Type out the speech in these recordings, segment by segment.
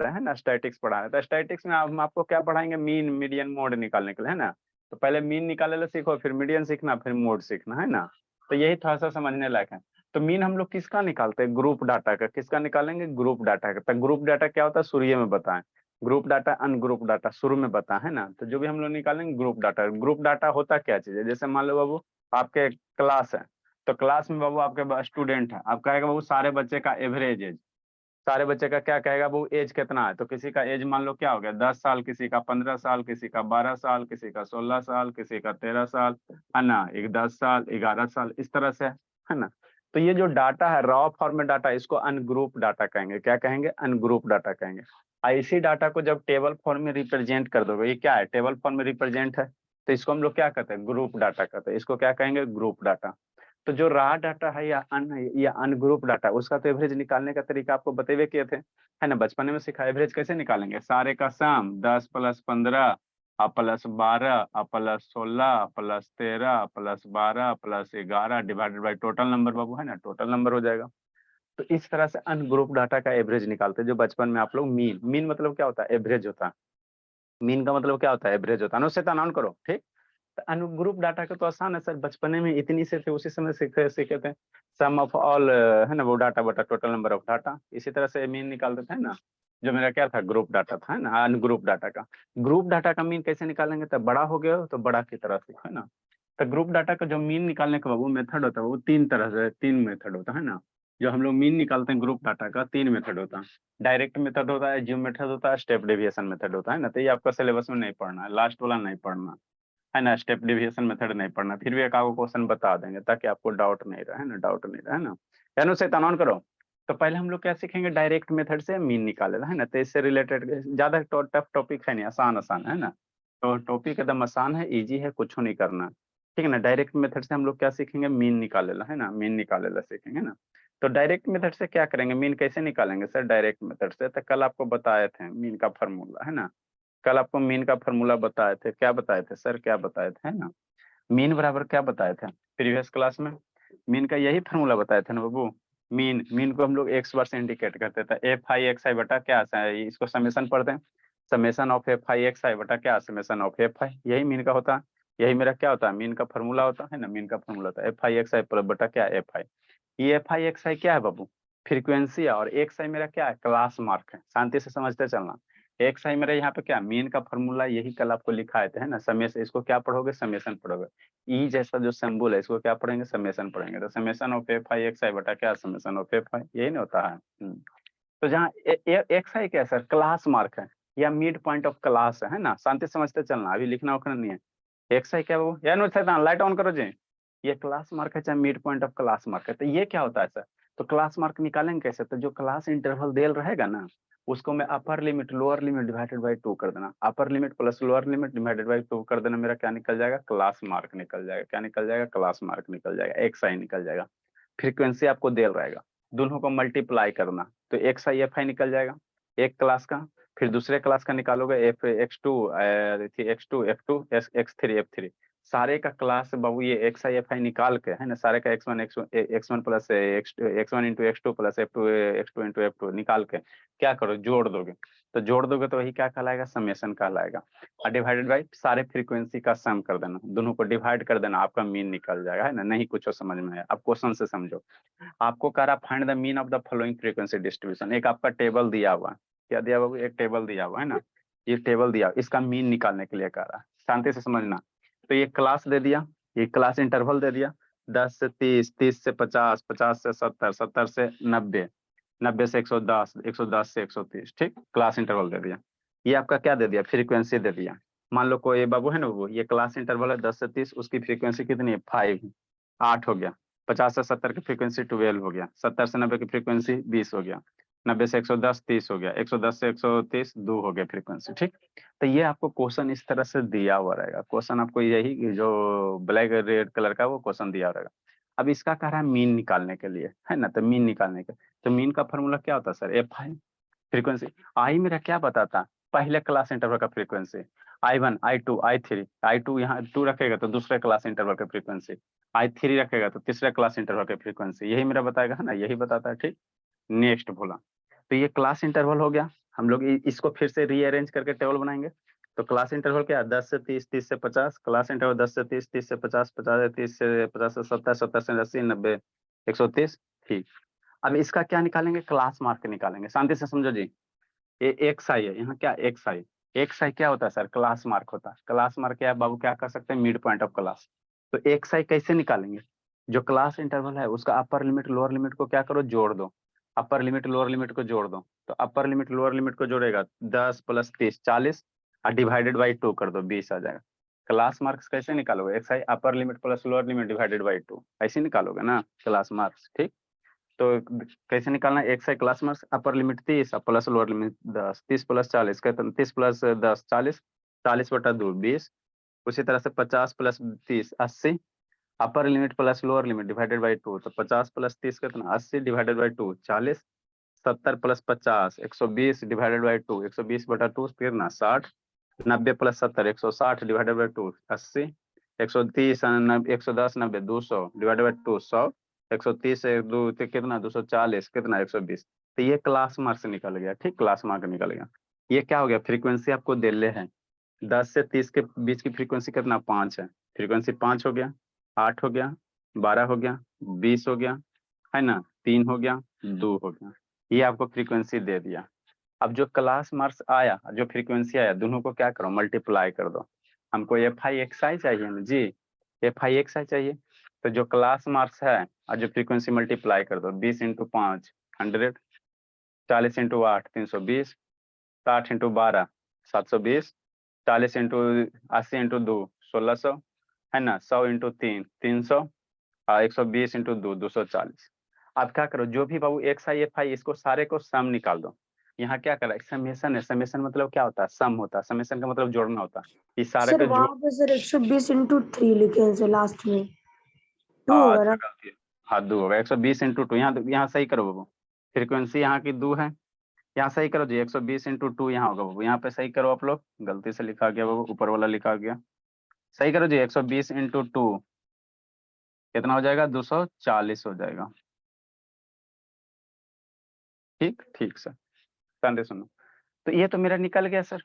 रहे हैं ना, स्टैटिक्स पढ़ा रहे हैं, तो स्टैटिक्स में हम आपको क्या पढ़ाएंगे, मीन मीडियन मोड निकालने के लिए, है ना। तो पहले मीन निकालने ला सीखो, फिर मीडियन सीखना, फिर मोड सीखना, है ना। तो यही थोड़ा सा समझने लायक है। तो मीन हम लोग किसका निकालते हैं, ग्रुप डाटा का। किसका निकालेंगे, ग्रुप डाटा का। तो ग्रुप डाटा क्या होता है, शुरू में बताएं। ग्रुप डाटा अनग्रुप डाटा शुरू में बता, है ना। तो जो भी हम लोग निकालेंगे ग्रुप डाटा। ग्रुप डाटा होता क्या चीज है, जैसे मान लो बाबू आपके क्लास है, तो क्लास में बाबू आपके स्टूडेंट है, आप कहेगा बाबू सारे बच्चे का एवरेज एज, सारे बच्चे का क्या कहेगा वो एज कितना है। तो किसी का एज मान लो क्या हो गया 10 साल, किसी का 15 साल, किसी का 12 साल, किसी का 16 साल, किसी का 13 साल, है ना, एक 10 साल, 11 साल, इस तरह से, है ना। तो ये जो डाटा है रॉ फॉर्मेट डाटा, इसको अनग्रुप डाटा कहेंगे। क्या कहेंगे, अनग्रुप डाटा कहेंगे। इसी डाटा को जब टेबल फॉर्म में रिप्रेजेंट कर दोगे, ये क्या है, टेबल फॉर्म में रिप्रेजेंट है, तो इसको हम लोग क्या कहते हैं, ग्रुप डाटा कहते हैं। इसको क्या कहेंगे, ग्रुप डाटा। तो जो रॉ डाटा है या अनग्रुप डाटा, उसका तो एवरेज निकालने का तरीका आपको बतेवे किए थे, है ना, बचपन में सीखा। एवरेज कैसे निकालेंगे, सारे का सम 10 + 15 +12 +16 +13 +12 +11 डिवाइडेड बाई टोटल नंबर बाबू, है ना, टोटल नंबर हो जाएगा। तो इस तरह से अनग्रुप डाटा का एवरेज निकालते हैं, जो बचपन में आप लोग मीन, मीन मतलब क्या होता है, एवरेज होता है। मीन का मतलब क्या होता है, एवरेज होता है। अनुसे तो अनाउन करो, ठीक। तो अनुग्रुप डाटा का तो आसान है सर, बचपने में इतनी से थे, उसी समय सीखे सीखे थे। सम ऑफ ऑल, है ना, वो डाटा बटा टोटल नंबर ऑफ डाटा, इसी तरह से मीन निकालते थे ना। जो मेरा क्या था, ग्रुप डाटा था, है ना, अनग्रुप डाटा का। ग्रुप डाटा का मीन कैसे निकालेंगे, तब बड़ा हो गया हो तो बड़ा की तरह से, है ना। तो ग्रुप डाटा का जो मीन निकालने का वो मेथड होता है, वो तीन तरह से, तीन मेथड होता है ना। जो हम लोग मीन निकालते हैं ग्रुप डाटा का, तीन मेथड होता है। डायरेक्ट मेथड होता है, ज्यूम मेथड होता है, स्टेप डेविएशन मेथड होता है ना। तो ये आपका सिलेबस में नहीं पढ़ना है, लास्ट वाला नहीं पढ़ना है ना, स्टेप डेविएशन मेथड नहीं पढ़ना। फिर भी एक आपको क्वेश्चन बता देंगे ताकि आपको डाउट नहीं रहे, है ना, डाउट नहीं रहे, है ना। यानी उसे ऑन करो। तो पहले हम लोग क्या सीखेंगे, डायरेक्ट मेथड से मीन निकालेगा, है ना। तो इससे रिलेटेड ज्यादा टफ टॉपिक है नहीं, आसान आसान है ना। तो टॉपिक एकदम आसान है, इजी है, कुछ नहीं करना, ठीक है ना। डायरेक्ट मेथड से हम लोग क्या सीखेंगे, मीन निकालेला, है ना, मीन निकालेला सीखेंगे ना। तो डायरेक्ट मेथड से क्या करेंगे, मीन कैसे निकालेंगे सर, डायरेक्ट मेथड से तो कल आपको बताए थे मीन का फॉर्मूला, है ना। कल आपको मीन का फॉर्मूला बताए थे, क्या बताए थे सर, क्या बताए थे, है ना। मीन बराबर क्या बताए थे प्रीवियस क्लास में, मीन का यही फॉर्मूला बताए थे ना बाबू। मीन, मीन को हम लोग एक्स बार से इंडिकेट करते थे, एफ आई एक्स आई बटा क्या है, इसको समेशन पढ़ते हैं। Summation of F I x i बटा क्या, समेशन ऑफ एफ आई, यही मीन का होता है। यही मेरा क्या होता है, मीन का फॉर्मूला होता है ना, मीन का फॉर्मूला होता है F I x I plus बटा क्या, एफ आई। ये एफ आई एक्स आई क्या है बाबू, फ्रीक्वेंसी है, और एक्स आई मेरा क्या है, क्लास मार्क है। शांति से समझते चलना। एक्स आई मेरा यहाँ पे क्या, मीन का फॉर्मूला यही कल आपको लिखा है ना, समेशन, इसको क्या पढ़ोगे, समेशन पढ़ोगे। ई जैसा जो सिंबल है, इसको क्या पढ़ेंगे, समेशन पढ़ेंगे। तो summation of F I x i बटा क्या, समेशन ऑफ एफ आई, यही नहीं होता है। तो जहाँ एक्स आई क्या है सर, क्लास मार्क है, या मिड पॉइंट ऑफ क्लास है ना। शांति से समझते चलना, अभी लिखना उखना नहीं है। एक्स आई क्या वो, या नो शैतान लाइट ऑन करो जी। ये क्लास मार्क है, चाहे mid point of class mark है। तो ये क्या होता है सर, तो क्लास मार्क निकालेंगे कैसे, तो जो क्लास इंटरवल देल रहेगा ना, उसको मैं upper limit lower limit divided by 2 कर देना। Upper limit plus lower limit divided by 2 कर देना, मेरा क्या निकल जाएगा, क्लास मार्क निकल जाएगा। क्या निकल जाएगा, क्लास मार्क निकल जाएगा, एक्स आई निकल जाएगा। फ्रीक्वेंसी आपको देल रहेगा, दोनों को मल्टीप्लाई करना, तो एक्स आई एफ आई निकल जाएगा एक क्लास का। फिर दूसरे क्लास का निकालोगे, F X two X two F two X three F three, सारे का क्लास बाबू ये एक्स आई एफ आई निकाल के, है ना, सारे का x one plus x one into x two plus x two into F two निकाल के क्या करो, जोड़ दोगे। तो जोड़ दोगे तो वही क्या कहलाएगा, समेशन कहलाएगा। और डिवाइडेड बाई सारे फ्रीक्वेंसी का सम कर देना, दोनों को डिवाइड कर देना, आपका मीन निकल जाएगा, है ना। नहीं कुछ समझ में आया, आप क्वेश्चन से समझो। आपको कह रहा find the mean of the following frequency distribution, एक आपका टेबल दिया हुआ है, क्या दिया हुआ, एक टेबल दिया हुआ है ना। ये टेबल दिया, इसका मीन निकालने के लिए कह रहा है, शांति से समझना। तो ये क्लास दे दिया, ये क्लास इंटरवल दे दिया, 10 से 30, 30 से 50, 50 से 70, 70 से 90, 90 से 110, 110 से 130, ठीक, क्लास इंटरवल दे दिया। ये आपका क्या दे दिया, फ्रीक्वेंसी दे दिया। मान लो कोई बाबू है ना, वो ये क्लास इंटरवल है 10 से 30, उसकी फ्रीक्वेंसी कितनी है, 5, 8 हो गया। 50 से 70 की फ्रीक्वेंसी 12 हो गया। 70 से 90 की फ्रीक्वेंसी 20 हो गया। 90 से 110 30 हो गया। 110 से 130 2 हो गया फ्रीक्वेंसी, ठीक। तो ये आपको क्वेश्चन इस तरह से दिया हुआ रहेगा, क्वेश्चन आपको यही जो ब्लैक रेड कलर का वो क्वेश्चन दिया रहेगा। अब इसका कह रहा है मीन निकालने के लिए, है ना। तो मीन निकालने के, तो मीन का फॉर्मूला क्या होता है सर, एफ आई फ्रीक्वेंसी। आई मेरा क्या बताता, पहले क्लास इंटरवल का frequency, I1 I2 I3, I2 यहाँ 2 रखेगा तो दूसरे क्लास इंटरवल का फ्रीक्वेंसी, I3 रखेगा तो तीसरे क्लास इंटरवल का फ्रीक्वेंसी, यही मेरा बताएगा, है ना, यही बताता है, ठीक। नेक्स्ट बोला, तो ये क्लास इंटरवल हो गया। हम लोग इसको फिर से रीअरेंज करके टेबल बनाएंगे। तो क्लास इंटरवल क्या है, 10 से 30, 30 से 50, क्लास इंटरवल 10 से 30, 30 से 50, 50 से 30 से 50 से 70, 70 से 80, 90, 130। ठीक, अब इसका क्या निकालेंगे, क्लास मार्क निकालेंगे। शांति से समझो जी, ये एक्स आई है, यहाँ क्या एक्स आई, एक्स आई क्या होता है सर, क्लास मार्क होता है। क्लास मार्क क्या है बाबू, क्या कर सकते हैं, मिड पॉइंट ऑफ क्लास। तो एक्स आई कैसे निकालेंगे, जो क्लास इंटरवल है उसका अपर लिमिट लोअर लिमिट को क्या करो, जोड़ दो। अपर लिमिट लोअर लिमिट को जोड़ दो, तो अपर लिमिट लोअर लिमिट को जोड़ेगा 10 + 30 40, और डिवाइडेड बाई 2 कर दो, 20 आ जाएगा। क्लास मार्क्स कैसे निकालोगे, x I upper limit plus lower limit divided by 2, ऐसे निकालोगे ना क्लास मार्क्स। ठीक, तो कैसे निकालना है, x i class marks upper limit 30 plus lower limit 10, 30 + 40 कहते हैं, 30 + 10 40, 40/2 20। उसी तरह से 50 + 30 80, upper limit plus lower limit divided by 2, तो 50 + 30 कितना, 80 डिवाइडेड बाई 2 40, 70 + 50 120 डिवाइडेड बाई 2, 120/2 कितना 60, 90 + 70 160 डिवाइडेड बाई 2 80, 130 110 90 200 डिवाइडेड बाई 2 100, 130 से 2 कितना 240 कितना 120। तो ये क्लास मार्क्स निकल गया। ठीक, क्लास मार्क निकल गया। ये क्या हो गया, फ्रीक्वेंसी आपको दे ले है, 10 से 30 के बीच की फ्रीक्वेंसी कितना 5 है, फ्रीक्वेंसी 5 हो गया, 8 हो गया, 12 हो गया, 20 हो गया, है ना, 3 हो गया, 2 हो गया। ये आपको फ्रीक्वेंसी दे दिया। अब जो क्लास मार्क्स आया, जो फ्रीक्वेंसी आया, दोनों को क्या करो, मल्टीप्लाई कर दो। हमको एफ आई एक्स आई चाहिए ना जी, एफ आई एक्स आई चाहिए। तो जो क्लास मार्क्स है और जो फ्रीक्वेंसी मल्टीप्लाई कर दो, 20 × 5 100, 40 × 8 320, 60 × 12 720, 40 × 80 × 2 1600, है ना, 100 × 3 300, और 120 × 2 240। अब क्या करो, जो भी बाबू एक्स आई एफ आई, इसको सारे को सम निकाल दो। यहाँ क्या करा, समेशन है, समेशन मतलब क्या होता है, सम होता है, समेशन का मतलब जोड़ना होता है। इस सारे सर को जोड़, वहां पे सर 120 × 3 लिखे हैं सर लास्ट में, 2 होगा अच्छा ना। गलती है, हाँ 2 होगा, 120 × 2, यहाँ सही करो बाबू, फ्रीक्वेंसी यहाँ की 2 है, यहाँ सही करो जी, 120 × 2 यहाँ होगा बाबू, यहाँ पे सही करो आप लोग, गलती से लिखा गया बाबू, ऊपर वाला लिखा गया, सही करो जी, 120 × 2 कितना हो जाएगा, 240 हो जाएगा। ठीक ठीक सर, ध्यान से सुनो। तो ये तो मेरा निकल गया सर।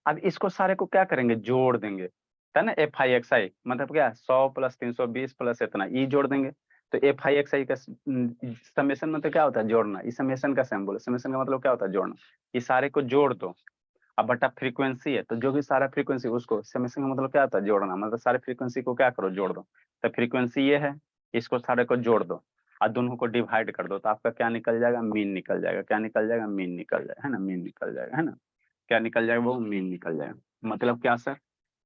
अब इसको सारे को क्या करेंगे, जोड़ देंगे, है ना, एफ आई एक्स आई मतलब क्या, 100 + 320 प्लस इतना, ई जोड़ देंगे। तो एफ आई एक्स आई का समेशन मतलब क्या होता है, जोड़ना। इस समेशन का सिंबल, समेशन का मतलब क्या होता है, जोड़ना। ये सारे को जोड़ दो, अब बटा फ्रीक्वेंसी है, तो जो भी सारा फ्रीक्वेंसी उसको, समेशन का मतलब क्या होता है, जोड़ना, मतलब सारे फ्रीक्वेंसी को क्या करो, जोड़ दो। तो फ्रीक्वेंसी ये है, इसको सारे को जोड़ दो और दोनों को डिवाइड कर दो, तो आपका क्या निकल जाएगा, मीन निकल जाएगा। क्या निकल जाएगा, मीन निकल जाएगा, है ना, मीन निकल जाएगा, है ना। क्या निकल जाएगा, वो मीन निकल जाएगा। मतलब क्या सर,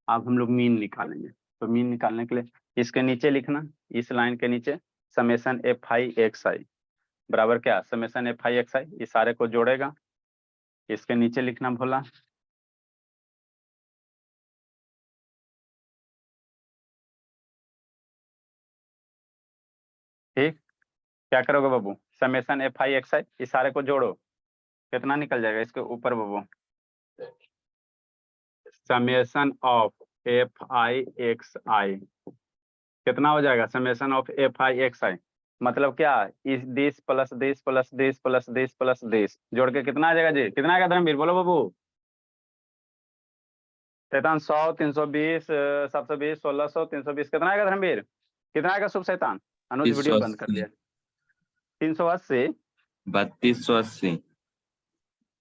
अब हम लोग मीन निकालेंगे। तो मीन निकालने के लिए इसके नीचे लिखना, इस लाइन के नीचे, समेशन एफ आई एक्स आई बराबर क्या, समेशन एफ आई एक्स आई, ये सारे को जोड़ेगा, इसके नीचे लिखना भोला, ठीक। क्या करोगे बाबू, summation F I x I, इस सारे को जोड़ो, कितना निकल जाएगा इसके ऊपर बाबू, summation of F I x I कितना हो जाएगा, summation of F I x I मतलब क्या, इस 20 + 20 + 20 + 20 + 20 जोड़ के कितना आ जाएगा जी, कितना आएगा धर्मवीर, बोलो बाबू। शैतान 100 320 720 1600 320 कितना आएगा धर्मवीर, कितना आएगा शुभ शैतान, अनुज वीडियो बंद कर 380 दिया। 380 3280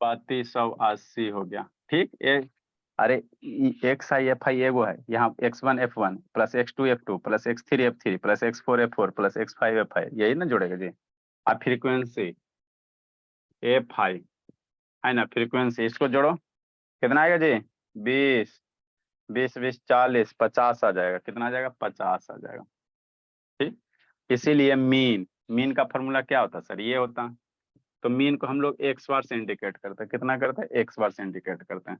3280 हो गया। ठीक, अरे एक्स आई एफ आई एगो है, यहाँ x1 f1 plus x2 f2 plus x3 f3 plus x4 f4 plus x5 f5, यही ना जुड़ेगा जी। अब फ्रीक्वेंसी एफ आई, है ना, फ्रीक्वेंसी इसको जोड़ो, कितना आएगा जी, 20 20 20 40 50 आ जाएगा, कितना आ जाएगा, 50 आ जाएगा। ठीक, इसीलिए मीन, मीन का फॉर्मूला क्या होता है सर, ये होता है। तो मीन को हम लोग एक्स बार से इंडिकेट करते हैं, कितना करते हैं, एक्स बार से इंडिकेट करते हैं।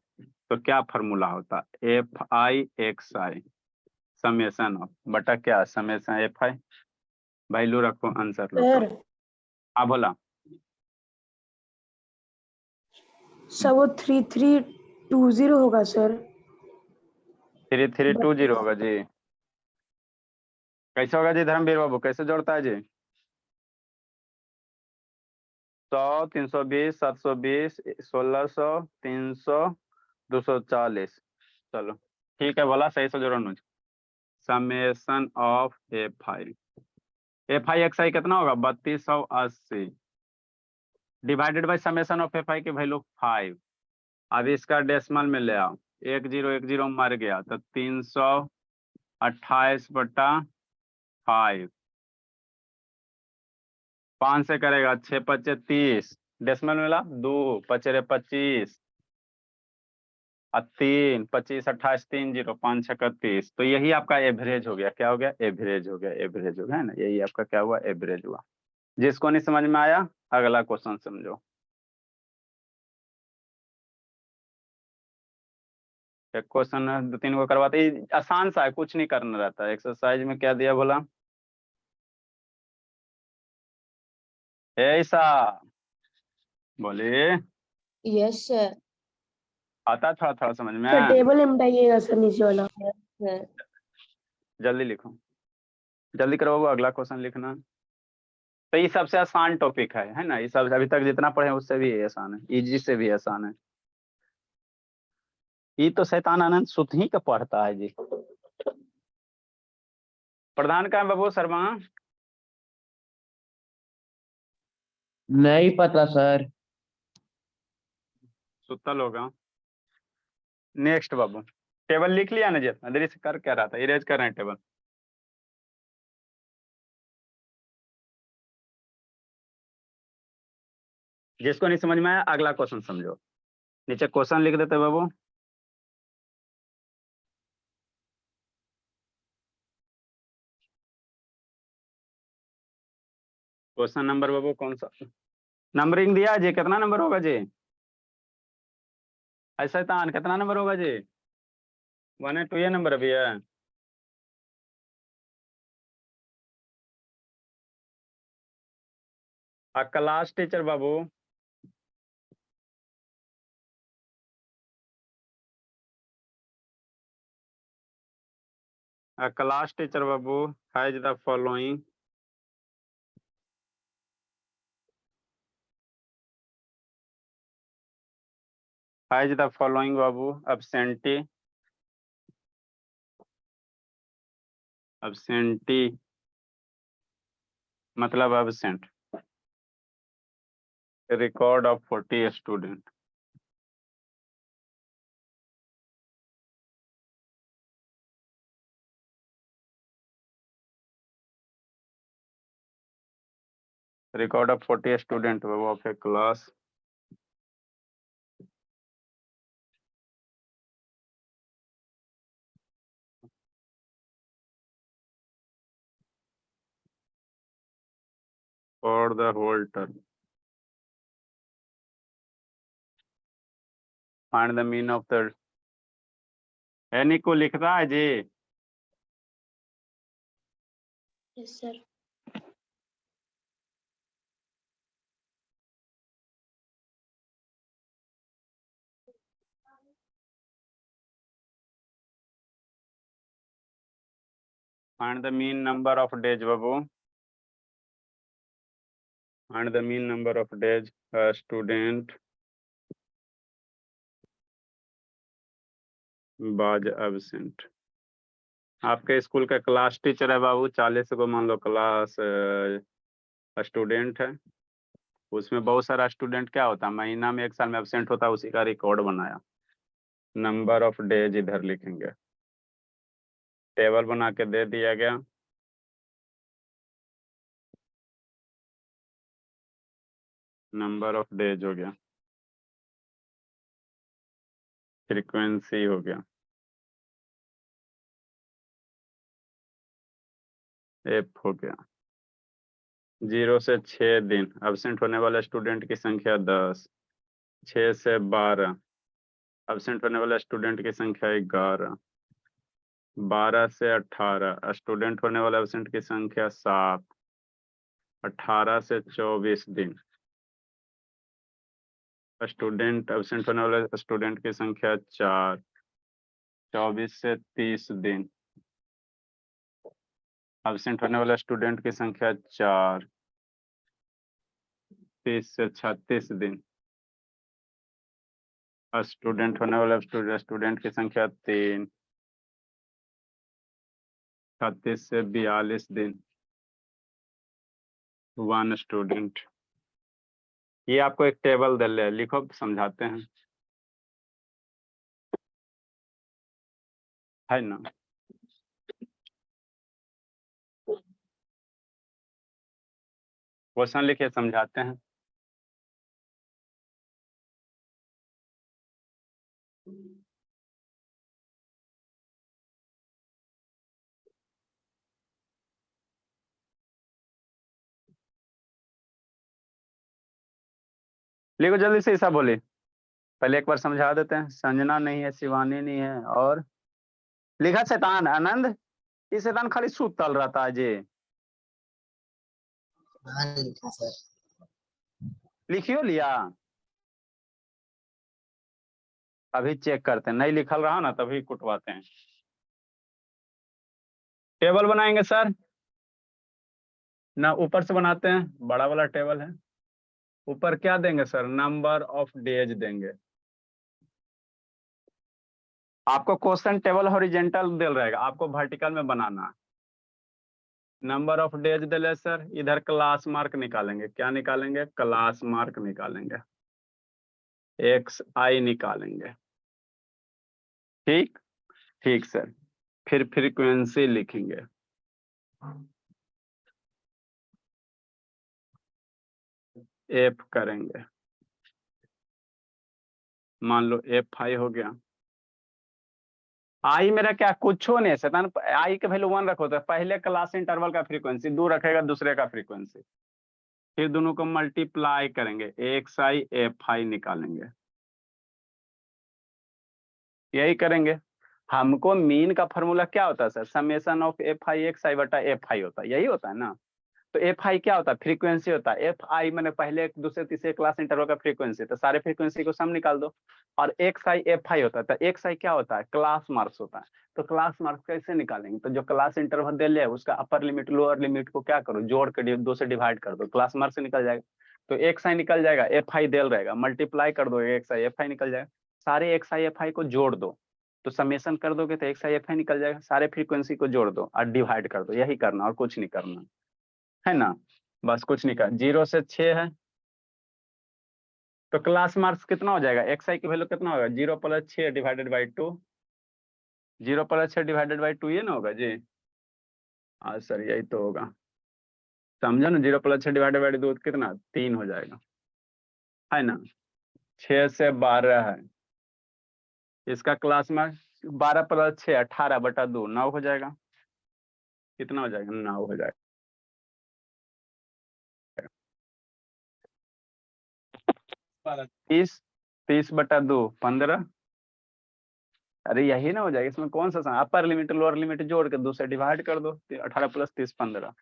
तो क्या फॉर्मूला होता है, F I x I summation of बटा क्या, समेशन एफ आई, वैल्यू रखो, आंसर लो तो। सर हाँ बोला, सर वो 3320 होगा सर। 3320 होगा जी। कैसे होगा जी धर्मवीर बाबू, कैसे जोड़ता है जी, 100, 320, 720, 1600, 300, 240। चलो ठीक है, बोला सही से जोड़ो Anuj. Summation of F I x I कितना होगा 3280 divided by summation of F I की वैल्यू 5। अब इसका डेसिमल में ले आओ, 1010 मर गया तो 328/5। 5 से करेगा 6 पच्चे 30, डेसिमल मिला 2 पचेरे 25 और 3 25 28 3 0 5 6 30। तो यही आपका एवरेज हो गया। क्या हो गया? एवरेज हो गया। एवरेज हो गया है ना, यही आपका क्या हुआ? एवरेज हुआ। जिसको नहीं समझ में आया अगला क्वेश्चन समझो। एक क्वेश्चन 2-3 को करवाते ही आसान सा है, कुछ नहीं करना रहता है। एक्सरसाइज में क्या दिया बोला? ऐसा बोलिए, यस सर। आता थोड़ा थोड़ा समझ में? सर टेबल निपटाइएगा सर नीचे वाला। सर जल्दी लिखो, जल्दी करो वो अगला क्वेश्चन लिखना। तो ये सबसे आसान टॉपिक है ना? ये सब अभी तक जितना पढ़े उससे भी आसान है, इजी से भी आसान है। ये तो शैतान आनंद सुत ही का पढ़ता है जी। प्रधान का है बाबू शर्मा? नहीं पता सर। सुतल होगा। नेक्स्ट बाबू, टेबल लिख लिया ना जी? देरी से कर क्या रहा था? इरेज कर रहे हैं टेबल। जिसको नहीं समझ में आया अगला क्वेश्चन समझो। नीचे क्वेश्चन लिख देते बाबू। क्वेश्चन नंबर बाबू कौन सा? नंबरिंग दिया जी, कितना नंबर होगा जी? ऐसा तान कितना नंबर होगा जी? 1 है 2 ये नंबर अभी है। Class teacher Babu, class teacher Babu has the following Babu absentee मतलब absent record of 40 student। record of 40 student Babu of a class for the whole term। find the mean of the any को लिख रहा है जी। Yes sir. find the mean number of days बाबू। find the mean number of days a student was absent। आपके school का class teacher है बाबू, 40 को मान लो क्लास स्टूडेंट है। उसमें बहुत सारा स्टूडेंट क्या होता है, महीना में 1 साल में एब्सेंट होता है, उसी का रिकॉर्ड बनाया। नंबर ऑफ डेज इधर लिखेंगे, टेबल बना के दे दिया गया। नंबर ऑफ डेज हो गया, फ्रीक्वेंसी हो गया, एफ हो गया। 0 से 6 दिन एब्सेंट होने वाले स्टूडेंट की संख्या 10। 6 से 12 एब्सेंट होने वाले स्टूडेंट की संख्या 11। 12 से 18 स्टूडेंट होने वाले एब्सेंट की संख्या 7। 18 से 24 दिन स्टूडेंट एब्सेंट होने वाले स्टूडेंट की संख्या 4। 24 से 30 दिन एब्सेंट होने वाले स्टूडेंट की संख्या 4। 30 से 36 दिन। स्टूडेंट होने वाला स्टूडेंट की संख्या 3। 36 से 42 दिन 1 स्टूडेंट। ये आपको एक टेबल दे ले, लिखो समझाते हैं, है ना। क्वेश्चन लिखिए, समझाते हैं। लिखो जल्दी से, ऐसा बोले, पहले एक बार समझा देते हैं। संजना नहीं है, शिवानी नहीं है, और लिखा शैतान आनंद। ये शैतान खाली सुतल रहता है जी। हाँ लिखा सर। लिखियो लिया, अभी चेक करते हैं, नहीं लिखल रहा ना तभी कुटवाते हैं। टेबल बनाएंगे सर ना, ऊपर से बनाते हैं, बड़ा वाला टेबल है। ऊपर क्या देंगे सर, नंबर ऑफ डेज देंगे। आपको क्वेश्चन टेबल हॉरिजेंटल दिल रहेगा, आपको वर्टिकल में बनाना है। नंबर ऑफ डेज दिले सर, इधर क्लास मार्क निकालेंगे। क्या निकालेंगे, क्लास मार्क निकालेंगे, XI निकालेंगे। ठीक ठीक सर। फिर फ्रीक्वेंसी लिखेंगे, F करेंगे, मान लो FI हो गया। आई मेरा क्या, कुछ हो नहीं शैतान, आई के वैल्यू 1 रखो, तो पहले क्लास इंटरवल का फ्रीक्वेंसी 2 रखेगा, दूसरे का फ्रीक्वेंसी, फिर दोनों को मल्टीप्लाई करेंगे, XI FI निकालेंगे। यही करेंगे। हमको मीन का फॉर्मूला क्या होता है sir, summation of FI XI बटा FI होता है, यही होता है ना। तो FI क्या होता है, फ्रीक्वेंसी होता है। FI मैंने पहले एक दूसरे तीसरे क्लास इंटरवल का फ्रीक्वेंसी, तो सारे फ्रीक्वेंसी को सम निकाल दो। और XI FI होता है, तो XI क्या होता है, क्लास मार्क्स होता है। तो क्लास मार्क्स कैसे निकालेंगे, तो जो क्लास इंटरवल दे ले उसका अपर लिमिट लोअर लिमिट को क्या करो, जोड़ के 2 से डिवाइड कर दो, क्लास मार्क्स निकल जाएगा। तो XI निकल जाएगा, FI देल रहेगा, मल्टीप्लाई कर दो, XI FI निकल जाएगा। सारे XI FI को जोड़ दो, तो समेशन कर दोगे तो XI FI निकल जाएगा। सारे फ्रीक्वेंसी को जोड़ दो और डिवाइड कर दो, यही करना और कुछ नहीं करना, है ना। बस कुछ नहीं कर, 0 से 6 है, तो क्लास मार्क्स कितना हो जाएगा, XI की वैल्यू कितना होगा, 0 + 6 डिवाइडेड बाई 2। 0 + 6 डिवाइडेड बाई 2 ये ना होगा जी। हाँ सर यही तो होगा, समझो ना। 0 + 6 डिवाइडेड बाई 2 कितना, 3 हो जाएगा, है ना। 6 से 12 है, इसका क्लास मार्क्स 12 + 6 18 बटा 2 9 हो जाएगा। कितना हो जाएगा, 9 हो जाएगा। 30 बटा 2 15। अरे यही ना हो जाएगा, इसमें कौन सा अपर लिमिट लोअर लिमिट जोड़ के 2 से डिवाइड कर दो, 18 + 30 15।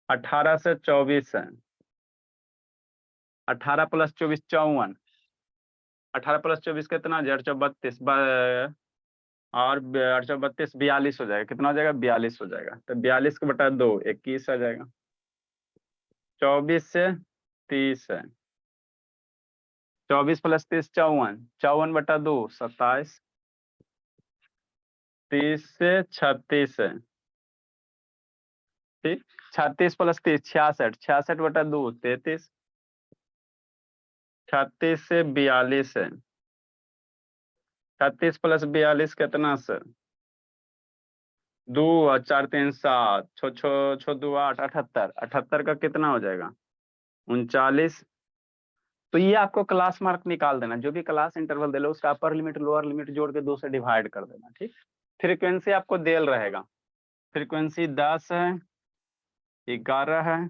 18 से 24 है, 18 + 24 54। 18 + 24 कितना, 832 और 832 42 हो जाएगा। कितना हो जाएगा, 42 हो जाएगा। तो 42 को बटा 2 21 आ जाएगा। 24 से 30 है, 24 + 30 54, 54 बटा 2 27। 30 से 36 है, ठीक। 36 + 30 66, 66 बटा 2 33। 36 से 42 है, 36 + 42 कितना सर, 2 और 4 3 7 छो छो छो 2 8 78। 78 का कितना हो जाएगा, 39। तो ये आपको क्लास मार्क निकाल देना, जो भी क्लास इंटरवल दे लो उसका अपर लिमिट लोअर लिमिट जोड़ के 2 से डिवाइड कर देना, ठीक। फ्रीक्वेंसी आपको देल रहेगा, फ्रीक्वेंसी 10 है, 11 है,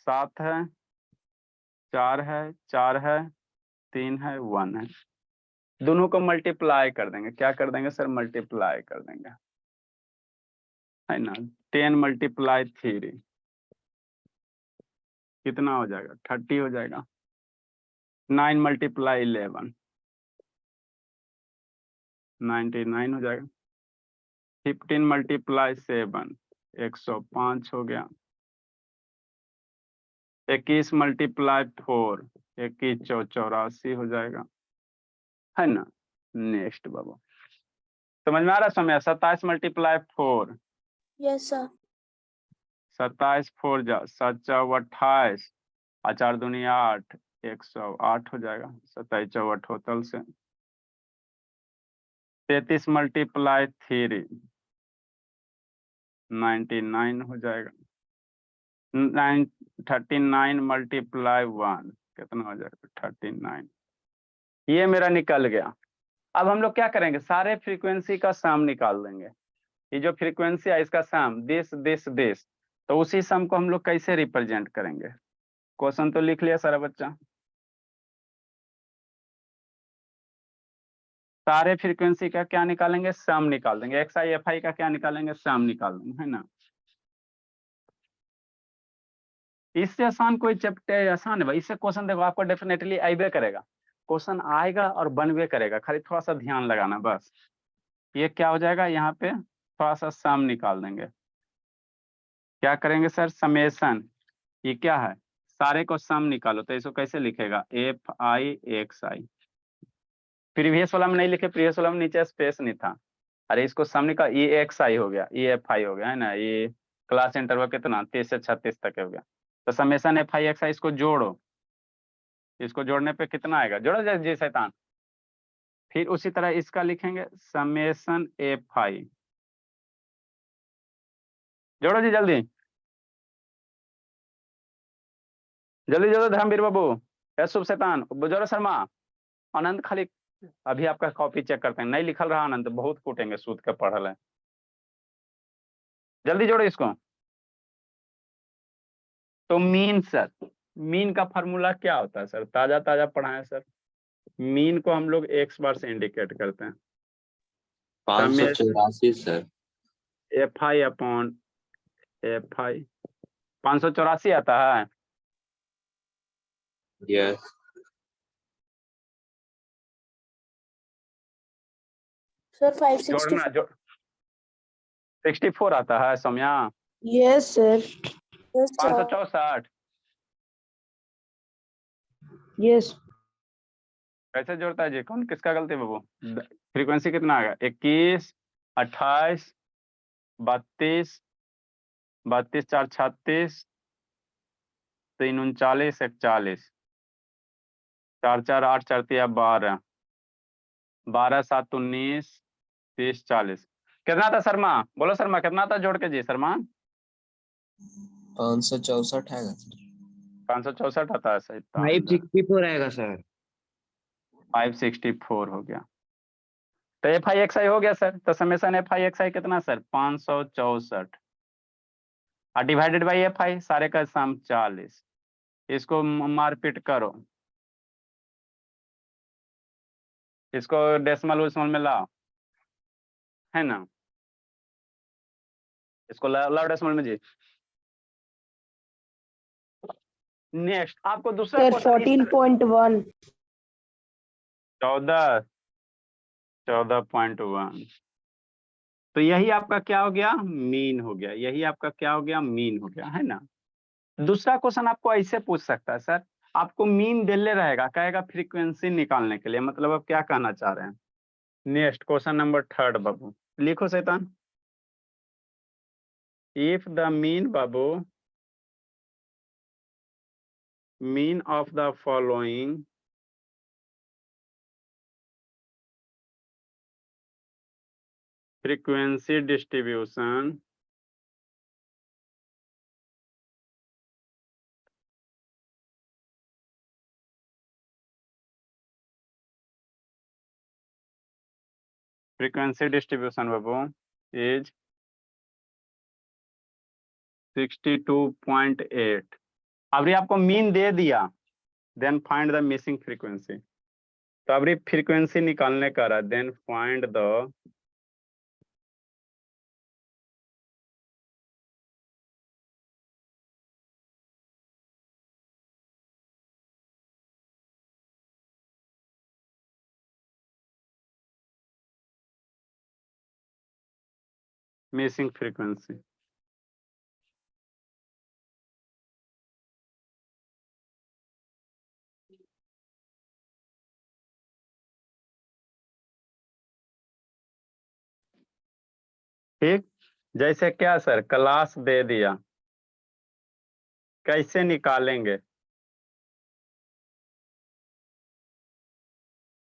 7 है, 4 है, 4 है, 3 है, 1 है। दोनों को मल्टीप्लाई कर देंगे, क्या कर देंगे सर, मल्टीप्लाई कर देंगे, है ना। 10 × 3 कितना हो जाएगा, 30 हो जाएगा। 9 × 11 99 हो जाएगा। 15 × 7 105 हो गया। 21 मल्टीप्लाई 4, 21 84 हो जाएगा, है ना। नेक्स्ट बाबू, समझ में आ रहा समय? 27 मल्टीप्लाई 4, Yes, sir. 27 4 जा 7 चौ 28, 4 दूनी 8, 108 हो जाएगा। 27 चौ टोटल से 33 मल्टीप्लाई 3, 99 हो जाएगा। 39 मल्टीप्लाई 1 कितना हो जाएगा? 39। ये मेरा निकल गया। अब हम लोग क्या करेंगे, सारे फ्रीक्वेंसी का सम निकाल देंगे। ये जो फ्रीक्वेंसी है इसका सम दिस, तो उसी सम को हम लोग कैसे रिप्रेजेंट करेंगे? क्वेश्चन तो लिख लिया सारा बच्चा। सारे फ्रीक्वेंसी का क्या निकालेंगे? सम निकाल देंगे। एक्स आई एफ आई का क्या निकालेंगे? सम निकाल देंगे, है ना। इससे आसान कोई चैप्टर आसान है भाई। इससे क्वेश्चन देखो आपको डेफिनेटली आइबे करेगा, क्वेश्चन आएगा और बनवे करेगा, खाली थोड़ा सा ध्यान लगाना बस। ये क्या हो जाएगा, यहाँ पे थोड़ा सा सम निकाल देंगे। क्या करेंगे सर? समेशन। ये क्या है? सारे को सम निकालो, तो इसको कैसे लिखेगा? F I x I. Previous वाला में नहीं लिखे, प्रीवियस वाला में नीचे स्पेस नहीं था। अरे इसको सम निकाल, ई एक्स आई हो गया, ई एफ आई हो गया, है ना। ये क्लास इंटरवल कितना 30 से 36 तक हो गया। तो समेशन एफ आई एक्स आई, इसको जोड़ो। इसको जोड़ने पे कितना आएगा? जोड़ो जी शैतान। फिर उसी तरह इसका लिखेंगे समेशन एफ आई। जोड़ो जी जल्दी जल्दी जोड़ो धर्मवीर बाबू। शुभ शैतान जोड़ो शर्मा। आनंद खाली अभी आपका कॉपी चेक करते हैं, नहीं लिखल रहा आनंद, बहुत कूटेंगे सूद के पढ़ल है। जल्दी जोड़ो इसको। तो मीन सर, मीन का फॉर्मूला क्या होता है सर? ताजा ताजा पढ़ाएं सर। मीन को हम लोग एक्स बार से इंडिकेट करते हैं। 584 sir. F I upon F I 584 आता है। Yes Sir, 560. जोड़ना जो 64 आता है Saumya. Yes, sir. Yes, sir. 564 Yes. कैसे जोड़ता है जी? कौन किसका गलती है बाबू? फ्रीक्वेंसी कितना आएगा? 21 28 32 32 4 36 3 39 41 4 4 8 4 3 12 12 7 19 30 40। कितना था शर्मा? बोलो शर्मा कितना था जोड़ के जी शर्मा? 564 है सर। 564 आता है सही। 564 आएगा सर। 564 हो गया। तो एफ आई एक्स आई हो गया सर। तो summation F I x I कितना सर? 564 और डिवाइडेड बाई एफ आई, सारे का सम 40। इसको मारपीट करो, इसको डेसिमल उस्मल में लाओ, है ना। इसको लाओ डेसिमल में जी। नेक्स्ट आपको दूसरा Sir, क्वेश्चन 14.1. 14.1। तो यही आपका क्या हो गया? मीन हो गया। यही आपका क्या हो गया? मीन हो गया, है ना। दूसरा क्वेश्चन आपको ऐसे पूछ सकता है सर, आपको मीन दिले रहेगा, कहेगा फ्रीक्वेंसी निकालने के लिए, मतलब आप क्या कहना चाह रहे हैं? नेक्स्ट क्वेश्चन नंबर 3 बाबू लिखो शैतान। इफ द मीन बाबू, mean of the following frequency distribution बाबू is 62.8। अभी आपको मीन दे दिया, then find the missing frequency. तो अभी फ्रीक्वेंसी निकालने का रहा, then find the missing frequency. ठीक, जैसे क्या सर, क्लास दे दिया, कैसे निकालेंगे?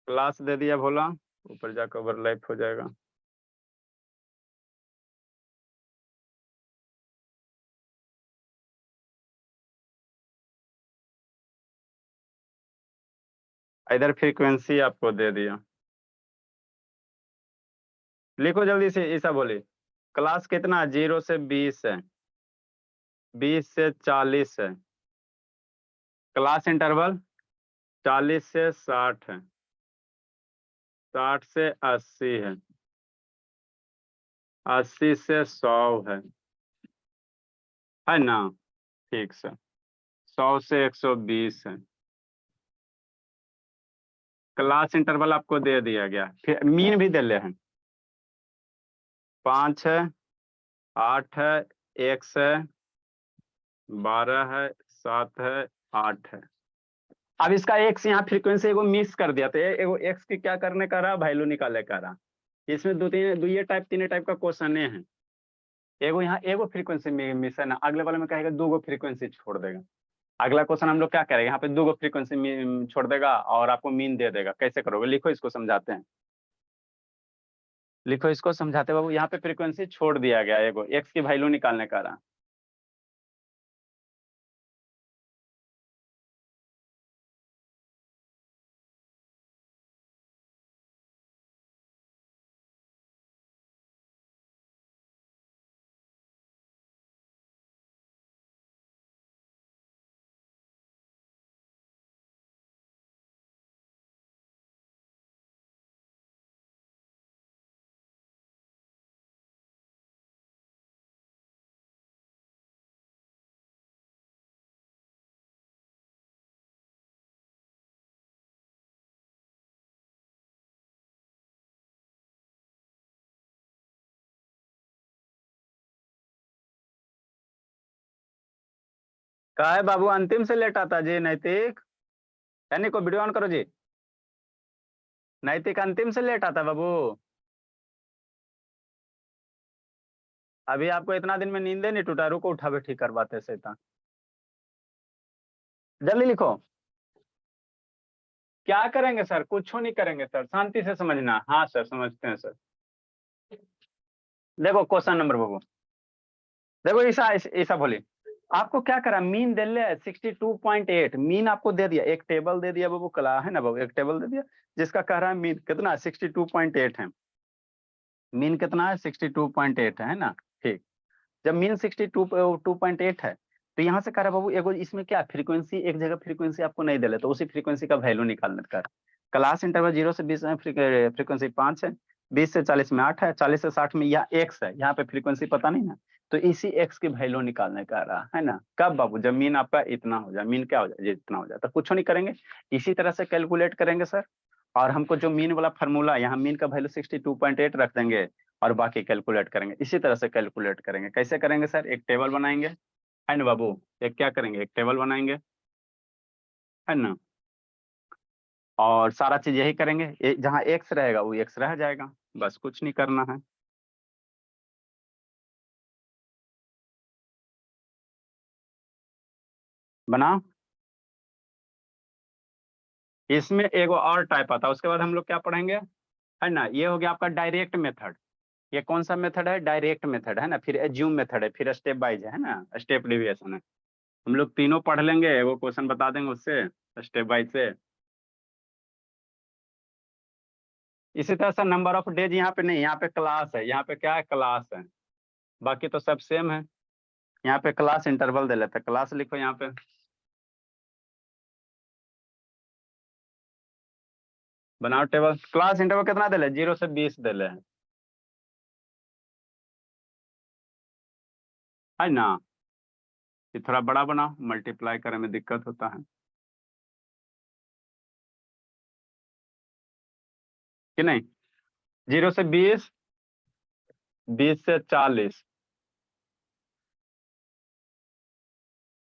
क्लास दे दिया बोला, ऊपर जाकर ओवरलैप हो जाएगा। इधर फ्रीक्वेंसी आपको दे दिया, लिखो जल्दी से, ऐसा बोले क्लास कितना, 0 से 20 है, 20 से 40 है, क्लास इंटरवल 40 से 60 है, 60 से 80 है, 80 से 100 है ना? ठीक सर, 100 से 120 है। क्लास इंटरवल आपको दे दिया गया, फिर मीन भी दे ले हैं, 5 है, 8 है, 1 है, 12 है, 7 है, 8 है। अब इसका एक्स यहाँ फ्रीक्वेंसी एगो मिस कर दिया, तो एगो एक्स की क्या करने का रहा, वैल्यू निकाले का रहा। इसमें दुइये टाइप तीन टाइप का क्वेश्चन है। एगो यहाँ एगो फ्रीक्वेंसी मिस है ना, अगले वाले में कहेगा 2 फ्रीक्वेंसी छोड़ देगा। अगला क्वेश्चन हम लोग क्या करेंगे, यहाँ पे 2 फ्रीक्वेंसी छोड़ देगा और आपको मीन दे देगा। कैसे करोगे, लिखो इसको समझाते हैं, लिखो इसको समझाते बाबू। यहाँ पे फ्रीक्वेंसी छोड़ दिया गया, एगो एक्स की वैल्यू निकालने का रहा। का है बाबू, अंतिम से लेट आता जी नैतिक, यानी को वीडियो ऑन करो जी। नैतिक अंतिम से लेट आता बाबू, अभी आपको इतना दिन में नींदे नहीं टूटा, रुको उठा बैठी करवाते से था। जल्दी लिखो। क्या करेंगे सर, कुछ नहीं करेंगे सर, शांति से समझना। हाँ सर समझते हैं सर। देखो क्वेश्चन नंबर बाबू, देखो ऐसा ऐसा बोली, आपको क्या करा, मीन दे ले 62.8, मीन आपको दे दिया, एक टेबल दे दिया बाबू, कला है ना बाबू, एक टेबल दे दिया जिसका कह रहा है मीन कितना 62.8 है। मीन कितना है 62.8 है ना? ठीक, जब मीन 62.8 है तो यहाँ से कह रहा है बाबू, एगो इसमें क्या फ्रीक्वेंसी, एक जगह फ्रीक्वेंसी आपको नहीं दे ले, तो उसी फ्रीक्वेंसी का वैल्यू निकालने का। क्लास इंटरवल 0 से 20 में फ्रीक्वेंसी 5 है, 20 से 40 में 8 है, 40 से 60 में यह एक्स है, यहाँ पे फ्रीक्वेंसी पता नहीं ना, तो इसी एक्स की वैल्यू निकालने का रहा है ना। कब बाबू, जब मीन आपका इतना हो जाए, मीन क्या हो जाए, इतना हो जाए, तो कुछ नहीं करेंगे, इसी तरह से कैलकुलेट करेंगे सर। और हमको जो मीन वाला फार्मूला, यहाँ मीन का वैल्यू 62.8 रख देंगे और बाकी कैलकुलेट करेंगे, इसी तरह से कैलकुलेट करेंगे। कैसे करेंगे सर, एक टेबल बनाएंगे, है ना बाबू, एक क्या करेंगे, एक टेबल बनाएंगे, है ना, और सारा चीज यही करेंगे, जहाँ एक्स रहेगा वो एक्स रह जाएगा, बस कुछ नहीं करना है। बनाओ, इसमें एगो और टाइप आता है, उसके बाद हम लोग क्या पढ़ेंगे, है ना, ये हो गया आपका डायरेक्ट मेथड। ये कौन सा मेथड है, डायरेक्ट मेथड है ना, फिर एज्यूम मेथड है, फिर स्टेप वाइज है ना, स्टेप डेविएशन है। हम लोग तीनों पढ़ लेंगे, वो क्वेश्चन बता देंगे उससे स्टेप वाइज से। इसी तरह से नंबर ऑफ डेज यहाँ पे नहीं, यहाँ पे क्लास है, यहाँ पे क्या है, क्लास है, बाकी तो सब सेम है। यहाँ पे क्लास इंटरवल दे लेते हैं, क्लास लिखो यहाँ पे, बनाओ टेबल। क्लास इंटरवल कितना दे ले, 0 से 20 दे ले, है ना। ये थोड़ा बड़ा बनाओ, मल्टीप्लाई करने में दिक्कत होता है कि नहीं। 0 से 20, 20 से 40।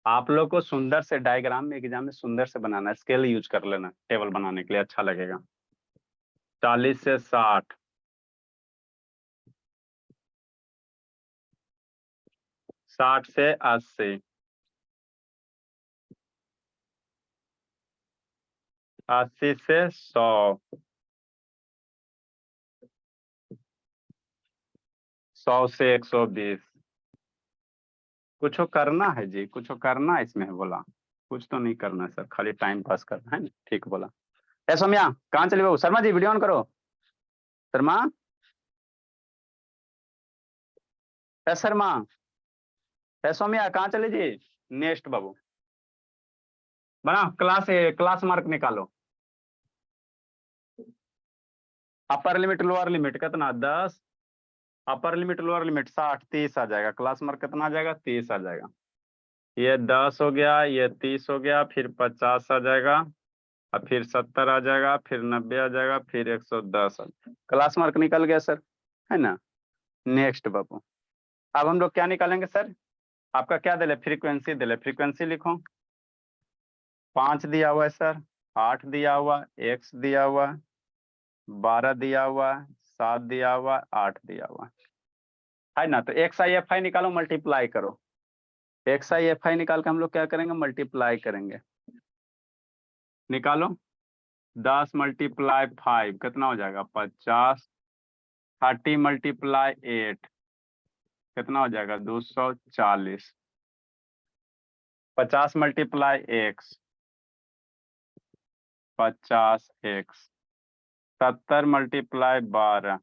आप लोग को सुंदर से डायग्राम में एग्जाम में सुंदर से बनाना है, स्केल यूज कर लेना टेबल बनाने के लिए, अच्छा लगेगा। 40 से 60, 60 से 80, 80 से 100, 100 से 120। कुछ करना है जी, कुछ करना इसमें है बोला? कुछ तो नहीं करना सर, खाली टाइम पास करना है ना। ठीक बोला। ए सौम्या कहाँ चले बाबू? शर्मा जी वीडियो ऑन करो। शर्मा, ए शर्मा, ए सौम्या कहाँ चले जी? नेक्स्ट बाबू बना क्लास मार्क निकालो। अपर लिमिट लोअर लिमिट कितना? 10। अपर लिमिट लोअर लिमिट 60, 30 आ जाएगा। क्लास मार्क कितना आ जाएगा? 30 आ जाएगा। ये 10 हो गया, ये 30 हो गया, फिर 50 आ जाएगा, और फिर 70 आ जाएगा, फिर 90 आ जाएगा, फिर 110 आ जाएगा। क्लास मार्क निकल गया सर, है ना। नेक्स्ट बाबू, अब हम लोग क्या निकालेंगे सर? आपका क्या दिले? फ्रीक्वेंसी दिले। फ्रीक्वेंसी लिखो। 5 दिया हुआ है सर, 8 दिया हुआ, x दिया हुआ, 12 दिया हुआ, 7 दिया हुआ, 8 दिया हुआ, है ना। तो XI/FI निकालो, मल्टीप्लाई करो। XI/FI निकाल के हम लोग क्या करेंगे? मल्टीप्लाई करेंगे। निकालो। 10 × 5 कितना हो जाएगा? 50। 30 × 8 कितना हो जाएगा? 240। 50 × x 50x। 70 × 12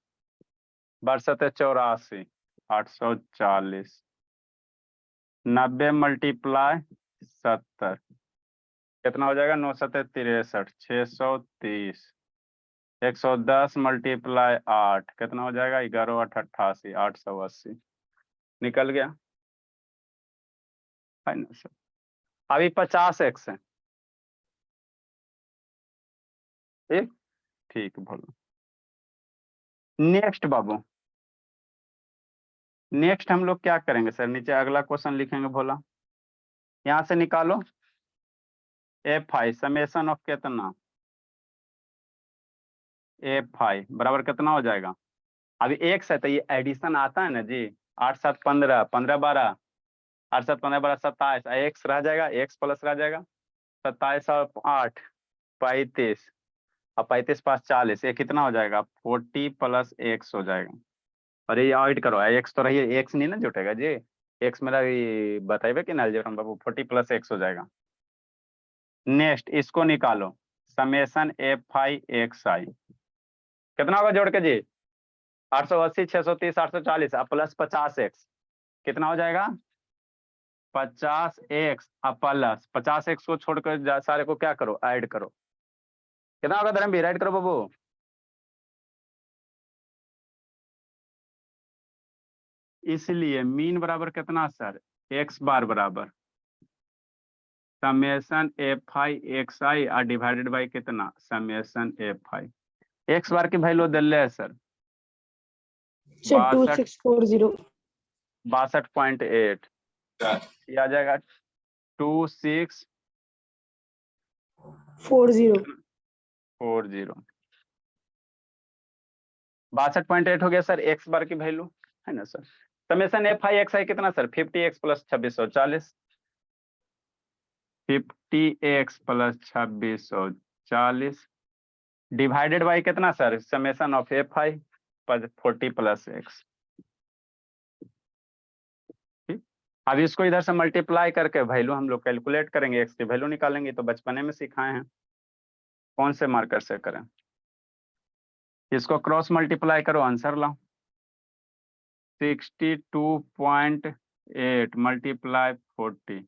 12 84, 840। 90 × 70 कितना हो जाएगा? 9 7 63, 630। 110 × 8 कितना हो जाएगा? 11 8 88, 880। निकल गया, है ना सर। अभी 50x है, ठीक ठीक बोलो। नेक्स्ट बाबू, नेक्स्ट हम लोग क्या करेंगे सर? नीचे अगला क्वेश्चन लिखेंगे भोला। यहां से निकालो FI समेशन ऑफ कितना? FI बराबर कितना हो जाएगा? अभी x है तो ये एडिशन आता है ना जी। 8 7 15, 15 12, 8 7 15 12 27, x रह जाएगा, x प्लस रह जाएगा। 27 और 8 35, और 35 5 40, ये कितना हो जाएगा? 40 + x हो जाएगा। और ये ऐड करो, x तो रही, x नहीं ना जुटेगा जी। x मेरा बताइए कि ना अलजेब्रा बाबू। 40 + x हो जाएगा। नेक्स्ट इसको निकालो, समेशन FI XI कितना होगा जोड़ के जी? 880 630 840 प्लस 50x कितना हो जाएगा? 50x प्लस 50x को छोड़कर सारे को क्या करो? ऐड करो। कितना होगा धर्मवीर? ऐड करो बाबू। इसलिए मीन बराबर कितना सर? x बार बराबर समेशन FI XI और डिवाइडेड बाई कितना? Summation FI। x बार की वैल्यू दिले है सर 2640 62.8। ये आ जाएगा 2640। 62.8 हो गया सर x बार की वैल्यू, है ना सर। समेशन FI XI कितना sir? 50x + 2640। 50x + 2640 divided by कितना sir? Summation of FI 40 + x। अब इसको इधर से मल्टीप्लाई करके वैल्यू हम लोग कैलकुलेट करेंगे, x की वैल्यू निकालेंगे। तो बचपने में सिखाए हैं, कौन से मार्कर से करें? इसको क्रॉस मल्टीप्लाई करो, आंसर लाओ। 62.8 × 40,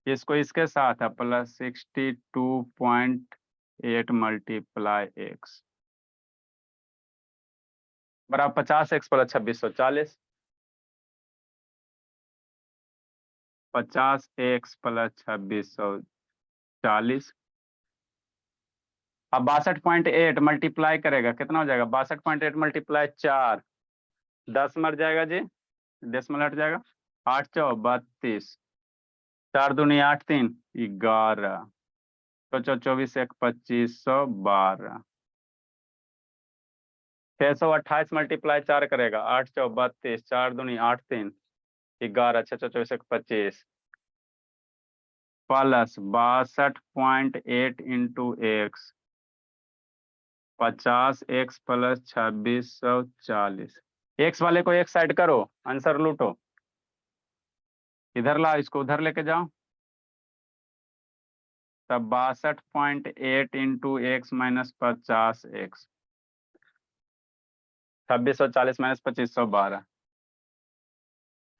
इसको इसके साथ है प्लस 62.8 × x बराबर 50x + 2640। 50x + 2640 अब 62.8 मल्टीप्लाई करेगा कितना हो जाएगा? 62.8 × 4 10 मर जाएगा जी, 10 में हट जाएगा। 8 4 32, 4 दूनी 8 3 11, 24 1 2512। 628 × 4 करेगा 8 4 32, 4 दूनी 8 3 11 6 24 25 plus 62.8 into x 50x plus 2640। X वाले को एक साइड करो, आंसर लूटो, इधर लाओ, इसको उधर लेके जाओ, तब 62.8 into x minus 50x 2640 minus 2512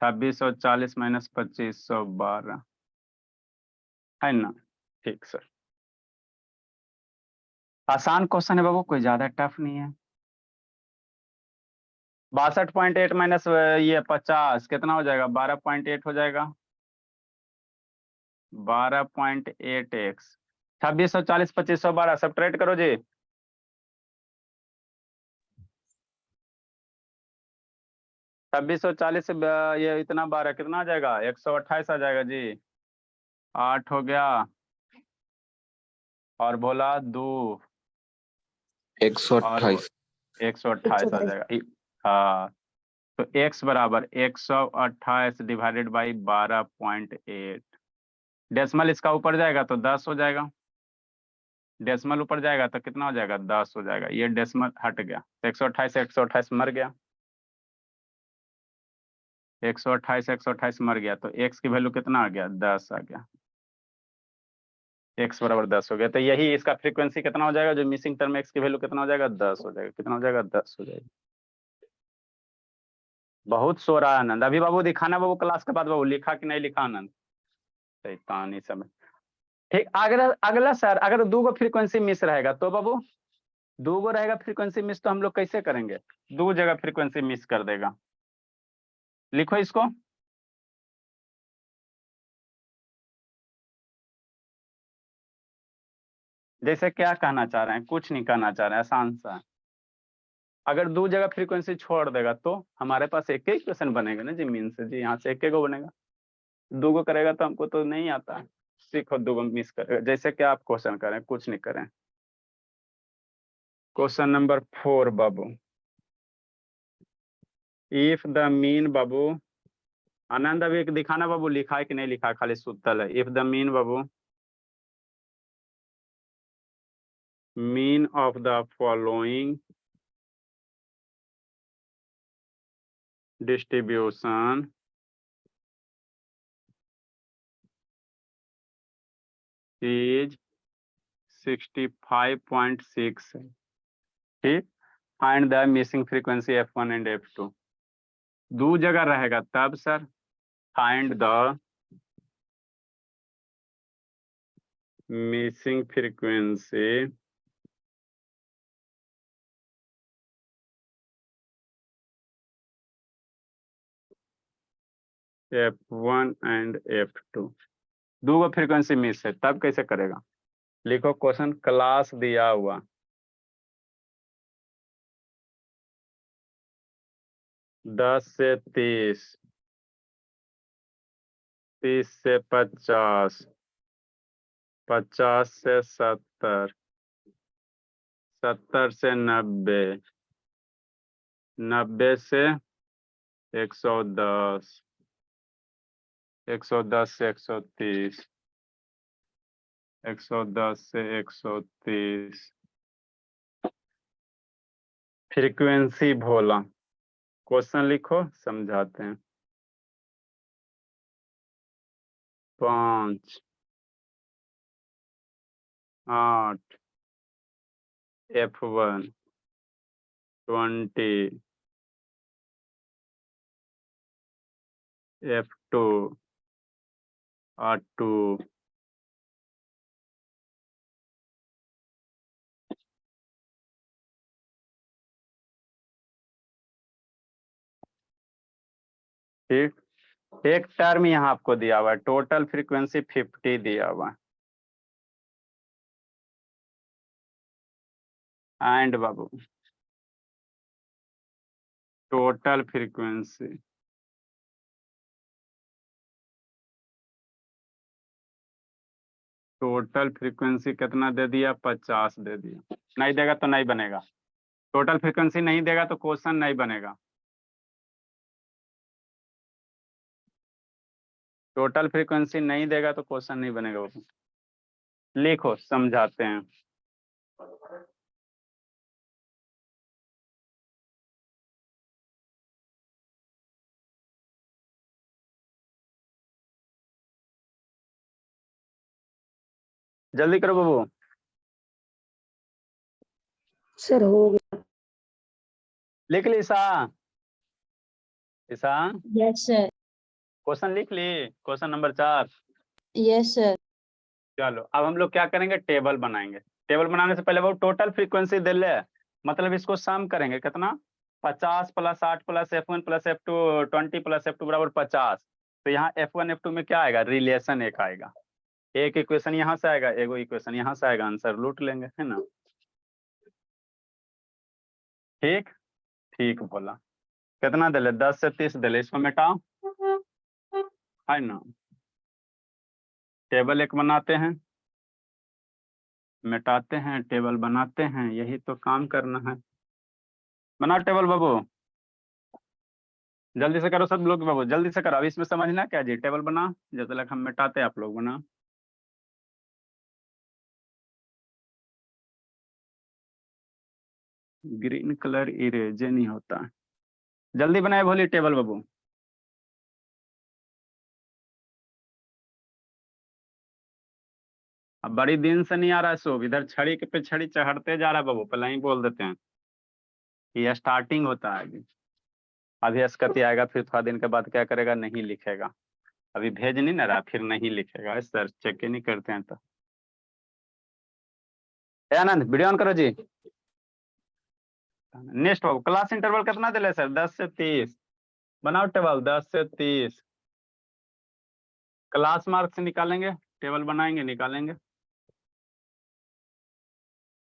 2640 minus 2512 है ना। ठीक सर, आसान क्वेश्चन है बाबू, कोई ज्यादा टफ नहीं है। 62.8 माइनस ये 50 कितना हो जाएगा, 12.8 हो जाएगा, 12.8x 2640 2512 सब्ट्रैक्ट करो जी। 2640 से ये इतना 12 कितना आ जाएगा, 128 आ जाएगा जी। 8 हो गया और बोला 2 128। 128 आ जाएगा। हाँ, तो x बराबर 128 डिवाइडेड बाई 12.8। डेसिमल इसका ऊपर जाएगा तो 10 हो जाएगा, डेसिमल ऊपर जाएगा तो कितना हो जाएगा, 10 हो जाएगा। ये डेसिमल हट गया तो 128 मर गया, 128 मर गया, तो x की वैल्यू कितना आ गया, 10 आ गया, x बराबर 10 हो गया। तो यही इसका फ्रीक्वेंसी कितना हो जाएगा, जो मिसिंग टर्म x की वैल्यू कितना हो जाएगा, 10 हो जाएगा। कितना हो जाएगा, 10 हो जाएगा। बहुत सो रहा है आनंद, अभी बाबू दिखाना बाबू क्लास के बाद बाबू, लिखा कि नहीं लिखा आनंद, शैतानी समय। ठीक, अगला अगला सर, अगर 2 फ्रीक्वेंसी मिस रहेगा तो बाबू, 2 रहेगा फ्रीक्वेंसी मिस, तो हम लोग कैसे करेंगे, 2 जगह फ्रीक्वेंसी मिस कर देगा। लिखो इसको, जैसे क्या कहना चाह रहे हैं, कुछ नहीं कहना चाह रहे हैं, आसान सा। अगर 2 जगह फ्रीक्वेंसी छोड़ देगा तो हमारे पास एक ही क्वेश्चन बनेगा ना जी, मीन से जी, यहाँ से एक को बनेगा। 2 करेगा तो हमको तो नहीं आता, सीखो 2 मिस करेगा। जैसे कि आप क्वेश्चन करें, कुछ नहीं करें। क्वेश्चन नंबर 4 बाबू, इफ द मीन बाबू, आनंद अभी दिखाना बाबू, लिखा है कि नहीं लिखा, खाली सुतल है। इफ द मीन बाबू, mean of the following distribution is 65.6 है, ठीक, find the missing frequency f1 and f2। 2 जगह रहेगा तब sir, find the missing frequency f1 and f2। 2 frequency miss है, तब कैसे करेगा, लिखो क्वेश्चन, क्लास दिया हुआ 10 से 30, 30 से 50, 50 से 70, 70 से 90, 90 से 110, 110 से 130, 110 से 130। फ्रीक्वेंसी भोला, क्वेश्चन लिखो, समझाते हैं। 5 8 f1 20 f2 r2 ठीक। एक टर्म यहाँ आपको दिया हुआ है, टोटल फ्रीक्वेंसी 50 दिया हुआ है। And Babu total frequency, total frequency कितना दे दिया, 50 दे दिया। नहीं देगा तो नहीं बनेगा, टोटल फ्रीक्वेंसी नहीं देगा तो क्वेश्चन नहीं बनेगा। टोटल फ्रीक्वेंसी नहीं देगा तो क्वेश्चन नहीं बनेगा वो। लिखो समझाते हैं। जल्दी करो बाबू। सर हो गया। लिख ली Isha? Isha Yes, sir. Question लिख ली? Question number 4। Yes, sir. चलो अब हम लोग क्या करेंगे, टेबल बनाएंगे। टेबल बनाने से पहले वो टोटल फ्रीक्वेंसी दे ले, मतलब इसको सम करेंगे कितना, 50 plus 8 plus F1 plus F2 20 plus F2 बराबर 50। तो यहाँ F1 F2 में क्या आएगा, रिलेशन एक आएगा, एक इक्वेशन यहाँ से आएगा, एक इक्वेशन यहाँ से आएगा, आंसर लूट लेंगे, है ना। ठीक ठीक बोला। कितना दिले, 10 से 30 दिले, इसको मिटाओ, है ना। टेबल एक बनाते हैं, मिटाते हैं, टेबल बनाते हैं, यही तो काम करना है। बना टेबल बाबू, जल्दी से करो सब लोग बाबू, जल्दी से करो। अब इसमें समझना क्या जी, टेबल बना, जैसे लग हम मिटाते हैं आप लोग बना। ग्रीन कलर इरेज नहीं होता, जल्दी बनाए भोली टेबल बाबू। अब बड़ी दिन से नहीं आ रहा है शोभ, इधर छड़ी के पे छड़ी चढ़ते जा रहा है बाबू, पहले ही बोल देते हैं, ये स्टार्टिंग होता है। अभी अस्कती आएगा, फिर थोड़ा दिन के बाद क्या करेगा, नहीं लिखेगा। अभी भेज नहीं ना रहा, फिर नहीं लिखेगा। सर चेक ही नहीं करते हैं तो। आनंद वीडियो ऑन करो जी। नेक्स्ट बाबू, क्लास इंटरवल कितना दिले सर, 10 से 30। बनाओ टेबल 10 से 30। क्लास मार्क्स निकालेंगे, टेबल बनाएंगे, निकालेंगे।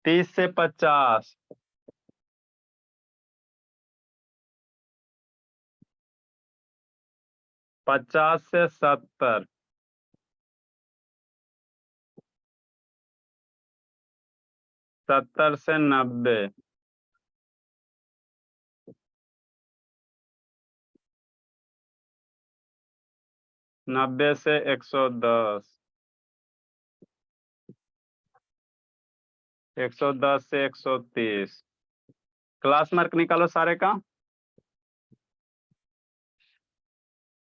30 से 50, 50 से 70, 70 से 90, 90 से 110, 110 से 130। क्लास मार्क निकालो सारे का।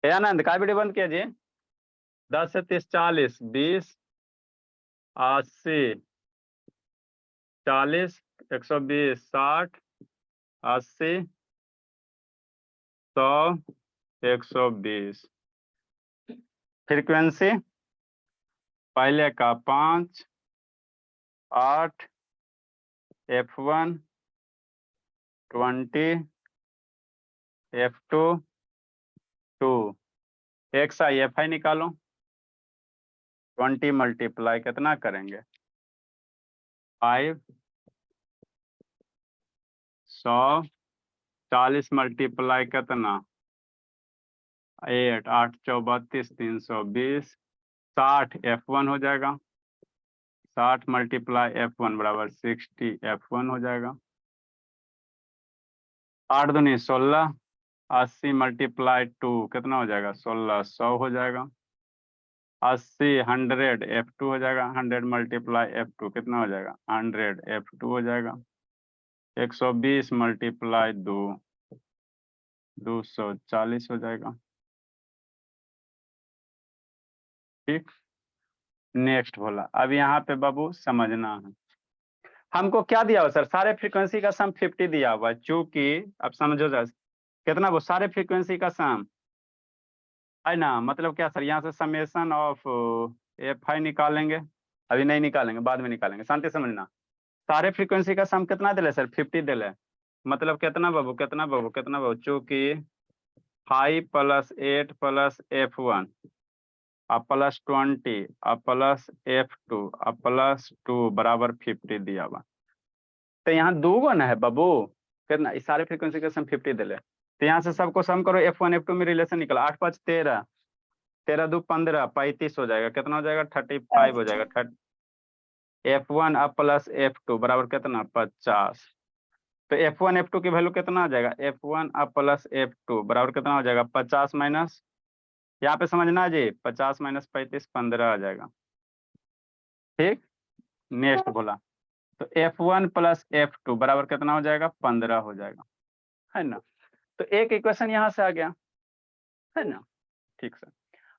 आनंद का वीडियो बंद किया जी। 10 से 30 40, 20, 80, 40, 120, 60, 80, 100, 120। फ्रीक्वेंसी पहले का 5, 8, F1, 20, F2, 2। X I F I निकालो। 20 मल्टीप्लाई कितना करेंगे, 5, 100, 40 मल्टीप्लाई कितना, 8, 8 4 32, 320, 60 F1 हो जाएगा। 60 मल्टीप्लाई F1 बराबर 60 F1 हो जाएगा। 8 दूनी 16, 80 मल्टीप्लाई 2 कितना हो जाएगा, 16, 100 हो जाएगा। 80 100 F2 हो जाएगा। 100 मल्टीप्लाई F2 कितना हो जाएगा, 100 F2 हो जाएगा। 120 मल्टीप्लाई 2, 240 हो जाएगा। ठीक, नेक्स्ट बोला। अब यहाँ पे बाबू समझना है, हमको क्या दिया हुआ सर, सारे फ्रीक्वेंसी का सम 50 दिया हुआ है, चूंकि अब समझो सर कितना, वो सारे फ्रीक्वेंसी का सम है ना, मतलब क्या सर, यहाँ से समेशन ऑफ एफ आई निकालेंगे, अभी नहीं निकालेंगे, बाद में निकालेंगे, शांति समझना। सारे फ्रीक्वेंसी का सम कितना दिले सर, 50 दिले, मतलब कितना बाबू, कितना बाबू, कितना बाबू, चूंकि 5 plus 8 plus F1 plus 20 plus F2 plus 2 बराबर 50 दिया हुआ। तो यहाँ दो गो ना है बाबू, कितना, इस सारे फ्रीक्वेंसी का सम 50 दिले। तो यहाँ से सबको सम करो, F1 F2 में रिलेशन निकला, 8 5 13, 13 2 15, 35 हो जाएगा, कितना हो जाएगा, 35 हो जाएगा। F1 प्लस F2 बराबर कितना, 50। तो F1 F2 की वैल्यू कितना आ जाएगा, F1 प्लस F2 बराबर कितना हो जाएगा, 50 माइनस यहाँ पे समझना जी 50 माइनस 35 15 आ जाएगा। ठीक, नेक्स्ट बोला तो F1 प्लस F2 बराबर कितना हो जाएगा 15 हो जाएगा, है ना। तो एक इक्वेशन यहाँ से आ गया, है ना। ठीक सर,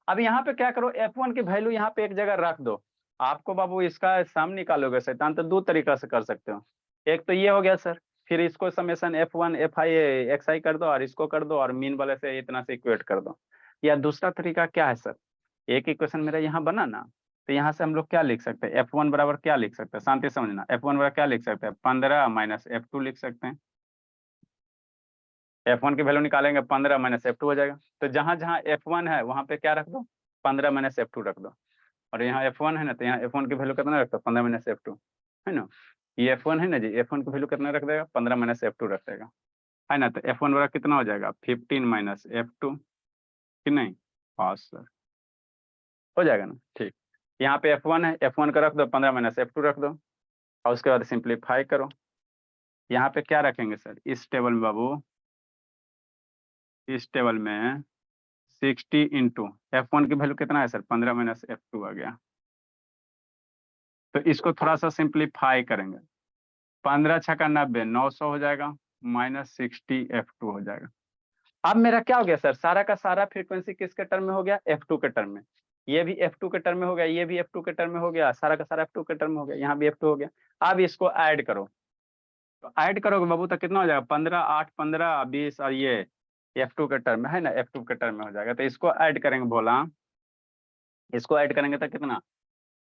अब यहाँ पे क्या करो, F1 की वैल्यू यहाँ पे एक जगह रख दो। आपको बाबू इसका सम निकालोगे शैतान तो दो तरीका से कर सकते हो। एक तो ये हो गया सर, फिर इसको समेशन F1 Fi xi कर दो और इसको कर दो और मीन वाले से इतना से इक्वेट कर दो। या दूसरा तरीका क्या है सर, एक इक्वेशन मेरा यहाँ बना ना, तो यहाँ से हम लोग क्या लिख सकते हैं, F1 बराबर क्या लिख सकते हैं, शांति समझना, F1 बराबर क्या लिख सकते हैं 15 माइनस F2 लिख सकते हैं। F1 की वैल्यू निकालेंगे 15 माइनस F2 हो जाएगा। तो जहां जहां F1 है वहां पे क्या रख दो 15 माइनस F2 रख दो, और यहाँ F1 है ना तो यहाँ F1 की वैल्यू कितना रखता 15 माइनस F2, है ना। ये F1 है ना जी, F1 की वैल्यू कितना रख देगा 15 माइनस F2 रख देगा, है ना। तो F1 बराबर कितना हो जाएगा 15 माइनस F2 कि नहीं, पास सर हो जाएगा ना। ठीक, यहाँ पे F1 है, F1 का रख दो 15 माइनस F2 रख दो और उसके बाद सिंप्लीफाई करो। यहाँ पे क्या रखेंगे सर इस टेबल में बाबू, इस टेबल में 60 इंटू F1 की वैल्यू कितना है सर 15 माइनस F2 आ गया। तो इसको थोड़ा सा सिंप्लीफाई करेंगे, 15 छक्का 90 900 हो जाएगा माइनस 60 F2 हो जाएगा। अब मेरा क्या हो गया सर, सारा का सारा फ्रीक्वेंसी किसके टर्म में हो गया F2 के टर्म में, ये भी F2 के टर्म में हो गया, ये भी F2 के टर्म में हो गया, सारा का सारा F2 के टर्म में हो गया, यहाँ भी F2 हो गया। अब इसको ऐड करो, तो ऐड करोगे बाबू तो कितना हो जाएगा 15 8 15 20 और ये F2 के टर्म में, है ना, F2 के टर्म में हो जाएगा। तो इसको ऐड करेंगे बोला, इसको ऐड करेंगे तो कितना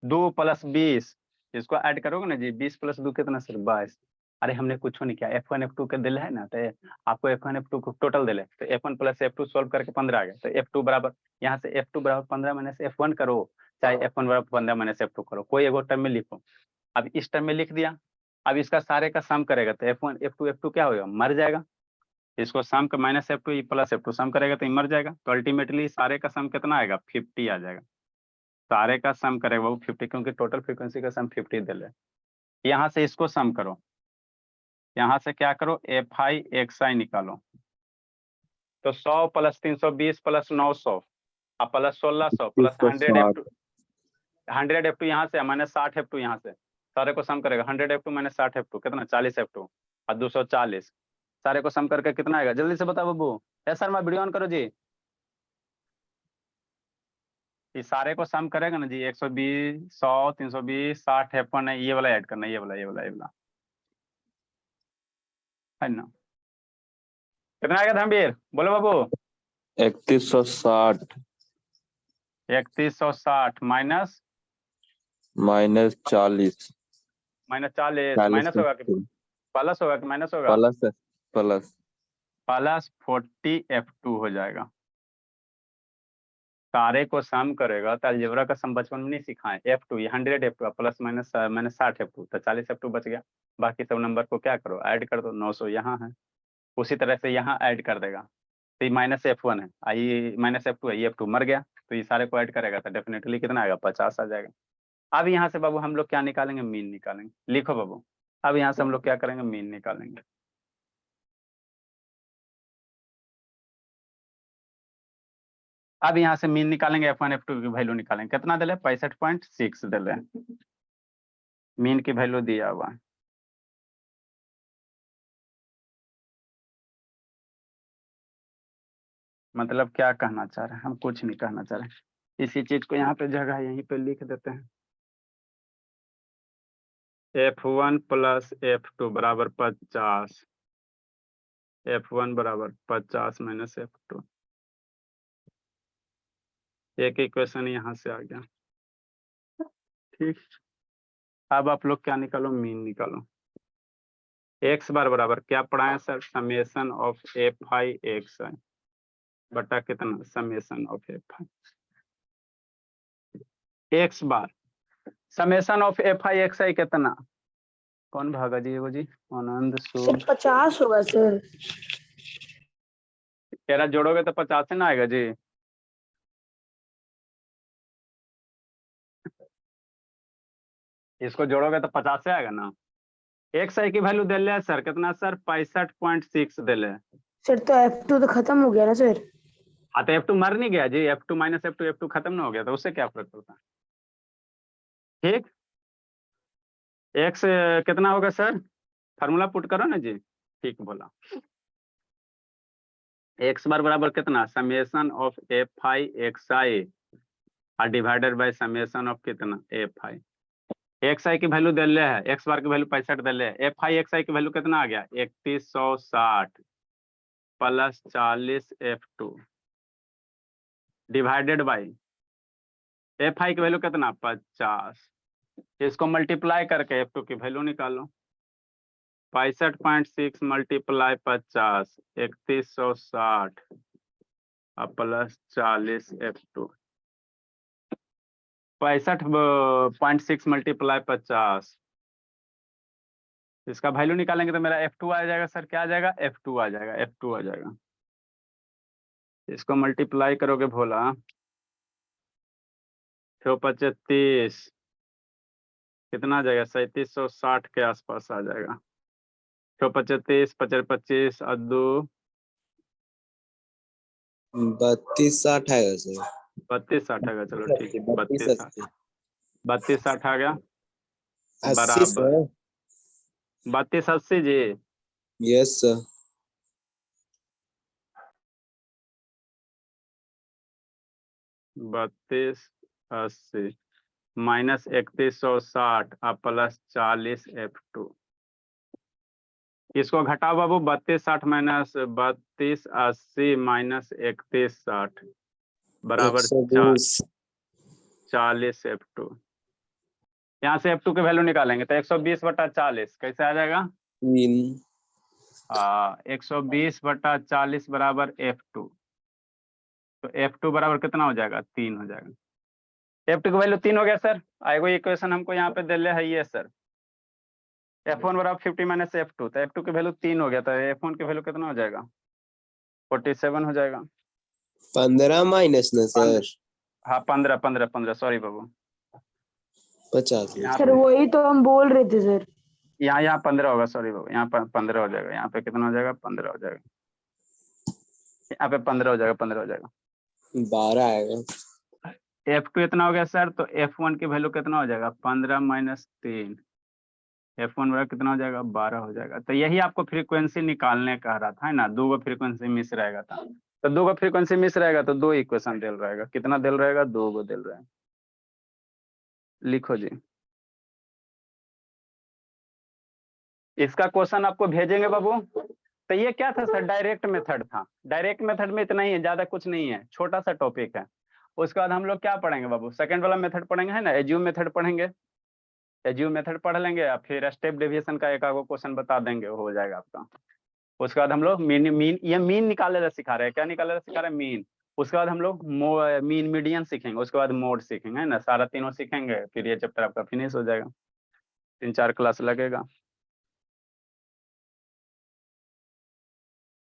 2 प्लस 20, इसको ऐड करोगे ना जी 20 प्लस 2 कितना सर 22। अरे हमने कुछ नहीं किया, F1 F2 के दिल है ना, तो आपको F1 F2 को टोटल दिले, तो F1 प्लस F2 सोल्व करके 15 आ गया। तो F2 बराबर यहाँ से F2 बराबर 15 माइनस F1 करो, चाहे F1 बराबर 15 माइनस F2 करो, कोई एक टर्म में लिखो। अब इस टर्म में लिख दिया, अब इसका सारे का सम करेगा तो F1 F2 F2 क्या होगा मर जाएगा, इसको सम का माइनस F2 प्लस F2 सम करेगा तो मर जाएगा। तो अल्टीमेटली सारे का सम कितना आएगा 50 आ जाएगा, सारे का सम करेगा वो 50, क्योंकि टोटल फ्रीक्वेंसी का सम 50 दे रहे। यहाँ से इसको सम करो, यहाँ से क्या करो Fi xi निकालो, तो 100 प्लस 320 प्लस 900 और प्लस 1600 प्लस 100 F2 यहाँ से माइनस 60 F2 यहाँ से, सारे को सम करेगा 100 F2 माइनस 60 F2 कितना 40 F2 और 240, सारे को सम करके कितना आएगा जल्दी से बताओ बाबू। है सर मैं वीडियो ऑन करो जी, इस सारे को सम करेगा ना जी 120 100 320 60 F1 है, ये वाला ऐड करना, ये वाला है ना। कितना आएगा धर्मवीर बोलो बाबू 3160 3160 माइनस माइनस 40 माइनस होगा कि प्लस होगा कि माइनस होगा, प्लस प्लस 40 F2 हो जाएगा। सारे को सम करेगा तो अलजेब्रा का सम बचपन में नहीं सिखाएं, F2 ये 100 F2 plus minus minus 60 F2 तो 40 F2 बच गया। बाकी सब नंबर को क्या करो ऐड कर दो, 900 यहाँ है, उसी तरह से यहाँ ऐड कर देगा। तो ये माइनस F1 है, ये माइनस F2 है, ये F2 मर गया, तो ये सारे को ऐड करेगा तो डेफिनेटली कितना आएगा 50 आ जाएगा। अब यहाँ से बाबू हम लोग क्या निकालेंगे मीन निकालेंगे, लिखो बाबू। अब यहाँ से हम लोग क्या करेंगे मीन निकालेंगे। अब यहाँ से मीन निकालेंगे F1 F2 की वैल्यू निकालेंगे, कितना दिले 65.6 दिले, मीन की वैल्यू दिया हुआ है। मतलब क्या कहना चाह रहे हैं, हम कुछ नहीं कहना चाह रहे, इसी चीज को यहाँ पे जगह यहीं पे लिख देते हैं। F1 प्लस F2 बराबर 50, F1 बराबर 50 माइनस F2, एक इक्वेशन यहाँ से आ गया। ठीक, अब आप लोग क्या निकालो मीन निकालो। x बार बराबर क्या पढ़ाए sir summation of Fi xi बटा कितना summation of Fi, x bar summation of Fi xi कितना, कौन भागा जी वो जी आनंद सर 50 होगा सर, तेरा जोड़ोगे तो 50 से ना आएगा जी, इसको जोड़ोगे तो 50 से आएगा ना। xi की वैल्यू दे ले सर कितना सर 65.6 दे ले सर तो F2 तो खत्म हो गया ना सर। हाँ तो F2 मर नहीं गया जी, F2 माइनस F2 खत्म ना हो गया, तो उससे क्या फर्क पड़ता है? ठीक, x कितना होगा सर, फार्मूला पुट करो ना जी। ठीक बोला, x बार बराबर कितना, summation of F I x I और डिवाइडेड बाय समेशन ऑफ कितना एफ आई। एक्स आई की वैल्यू दिले है, एक्स बार की वैल्यू 65 दिले है, एफ आई एक्स आई की वैल्यू कितना आ गया 3160 plus 40 F2 divided by F I की वैल्यू कितना 50। इसको मल्टीप्लाई करके F2 की वैल्यू निकालो, 65.6 मल्टीप्लाई 50 3160 प्लस 40 F2, 65.6 मल्टीप्लाई 50, इसका वैल्यू निकालेंगे तो मेरा F2 आ जाएगा सर, क्या आ जाएगा F2 आ जाएगा, F2 आ जाएगा। इसको मल्टीप्लाई करोगे भोला 35 कितना आ जाएगा 3760 के आसपास आ जाएगा। 35 25 और 2 3260 आएगा सर। 3260 आ गया, चलो ठीक है 3260 3260 आ गया 80 बराबर सर। 3280 जी। Yes sir. 3280 माइनस 3160 और प्लस 40 F2, इसको घटाओ बाबू, 3260 माइनस 3280 माइनस 3160 बराबर 40 F2। यहाँ से F2 की वैल्यू निकालेंगे तो 120/40 कैसे आ जाएगा, 120/40 बराबर F2, तो F2 बराबर कितना हो जाएगा 3 हो जाएगा। F2 की वैल्यू 3 हो गया सर। आएगा इक्वेशन हमको यहाँ पे दिले है ये सर, F1 बराबर 50 माइनस F2, तो F2 की वैल्यू 3 हो गया, तो F1 की वैल्यू कितना हो जाएगा 47 हो जाएगा। 15 माइनस ना सर, हाँ 15 सॉरी बाबू 50। यहाँ सर वही तो हम बोल रहे थे सर। यहाँ 15 होगा, सॉरी बाबू यहाँ पर 15 हो जाएगा, यहाँ पे कितना हो जाएगा 15 हो जाएगा, यहाँ पे 15 हो जाएगा 15 हो जाएगा। 12 आएगा। F2 इतना हो गया सर, तो F1 की वैल्यू कितना हो जाएगा 15 माइनस 3, F1 बराबर कितना हो जाएगा 12 हो जाएगा। तो यही आपको फ्रीक्वेंसी निकालने कह रहा था है ना, 2 फ्रीक्वेंसी मिस रहेगा था, तो 2 फ्रीक्वेंसी मिस रहेगा तो 2 इक्वेशन दिल रहेगा, कितना दिल रहेगा 2 दिल रहेगा। लिखो जी, इसका क्वेश्चन आपको भेजेंगे बाबू। तो ये क्या था सर, डायरेक्ट मेथड था, डायरेक्ट मेथड में इतना ही है, ज्यादा कुछ नहीं है, छोटा सा टॉपिक है। उसके बाद हम लोग क्या पढ़ेंगे बाबू, सेकंड वाला मेथड पढ़ेंगे है ना, एज्यूम मेथड पढ़ेंगे, एज्यूम मेथड पढ़ लेंगे या फिर स्टेप डेविएशन का एक आगो क्वेश्चन बता देंगे, हो जाएगा आपका। उसके बाद हम लोग ये मीन निकाले सिखा रहे हैं, क्या निकाले सिखा रहे हैं मीन। उसके बाद हम लोग मीन मीडियन सीखेंगे, उसके बाद मोड सीखेंगे है ना, सारा तीनों सीखेंगे, फिर ये चैप्टर आपका फिनिश हो जाएगा, 3-4 क्लास लगेगा।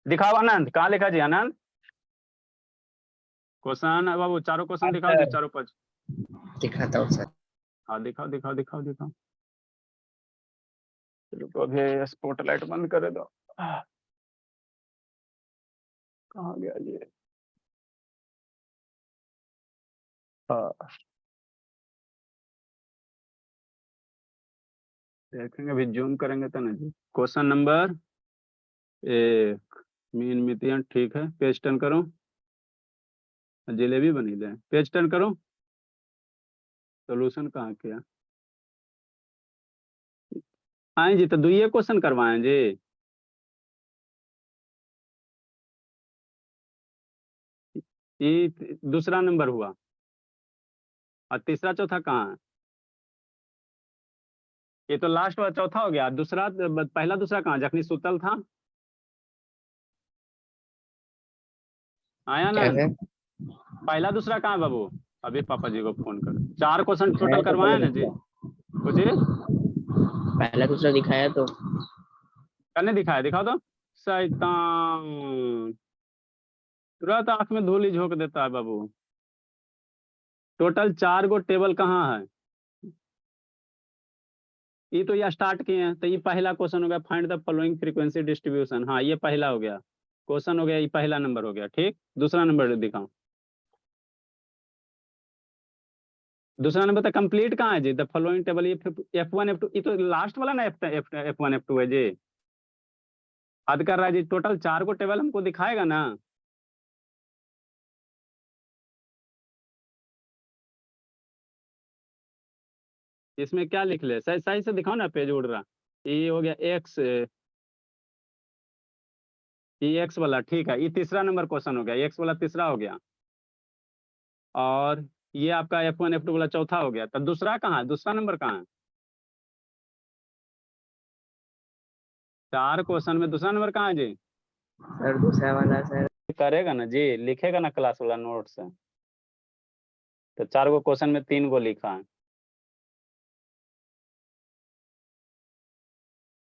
दिखाओ आनंद, कहाँ लिखा जी आनंद, क्वेश्चन बाबू चारों क्वेश्चन दिखाओ जी, चारों 5 दिखाता हूँ सर। हाँ दिखाओ दिखाओ दिखाओ दिखाओ। चलो तो अभी स्पॉटलाइट बंद कर दो, कहाँ गया ये, हाँ देखेंगे, अभी जूम करेंगे तो ना जी। क्वेश्चन नंबर 1 मीन मितियन, ठीक है पेज टर्न करो, जलेबी बनी दे, पेज टर्न करो, सोल्यूशन कहाँ किया आए जी, तो 2 क्वेश्चन करवाएं जी। ये दूसरा नंबर हुआ और तीसरा चौथा कहाँ है, ये तो लास्ट वाला चौथा हो गया, दूसरा पहला दूसरा कहाँ, जखनी सुतल था आया ना, क्या है? पहला दूसरा कहाँ है बाबू, अभी पापा जी को फोन कर, 4 क्वेश्चन टोटल तो करवाए ना जी, कुछ पहला दूसरा दिखाया तो करने दिखाया, दिखाओ तो शैतान, तुरंत आंख में धूल ही झोंक देता है बाबू। टोटल 4 गो टेबल कहाँ है, ये तो ये स्टार्ट किए हैं, तो ये पहला क्वेश्चन हो गया, find the following frequency distribution, हाँ ये पहला हो गया। क्वेश्चन हो गया, ये पहला नंबर हो गया, ठीक। दूसरा नंबर दिखाओ। दूसरा नंबर तो कंप्लीट कहाँ है जी? द फॉलोइंग टेबल, ये F1 F2, ये तो लास्ट वाला ना F1 F2 है जी। हद कर रहा है जी, टोटल 4 को टेबल हमको दिखाएगा ना। इसमें क्या लिख ले, सही सही से दिखाओ ना, पेज उड़ रहा। ये हो गया एक्स, ये एक्स वाला, ठीक है। ये तीसरा नंबर क्वेश्चन हो गया, एक्स वाला तीसरा हो गया। और ये आपका F1 F2 वाला चौथा हो गया। तब दूसरा कहाँ है? दूसरा नंबर कहाँ है? 4 क्वेश्चन में दूसरा नंबर कहाँ है जी? सर दूसरा वाला सर। करेगा ना जी, लिखेगा ना क्लास वाला नोट से। तो 4 को क्वेश्चन में 3 को लिखा है।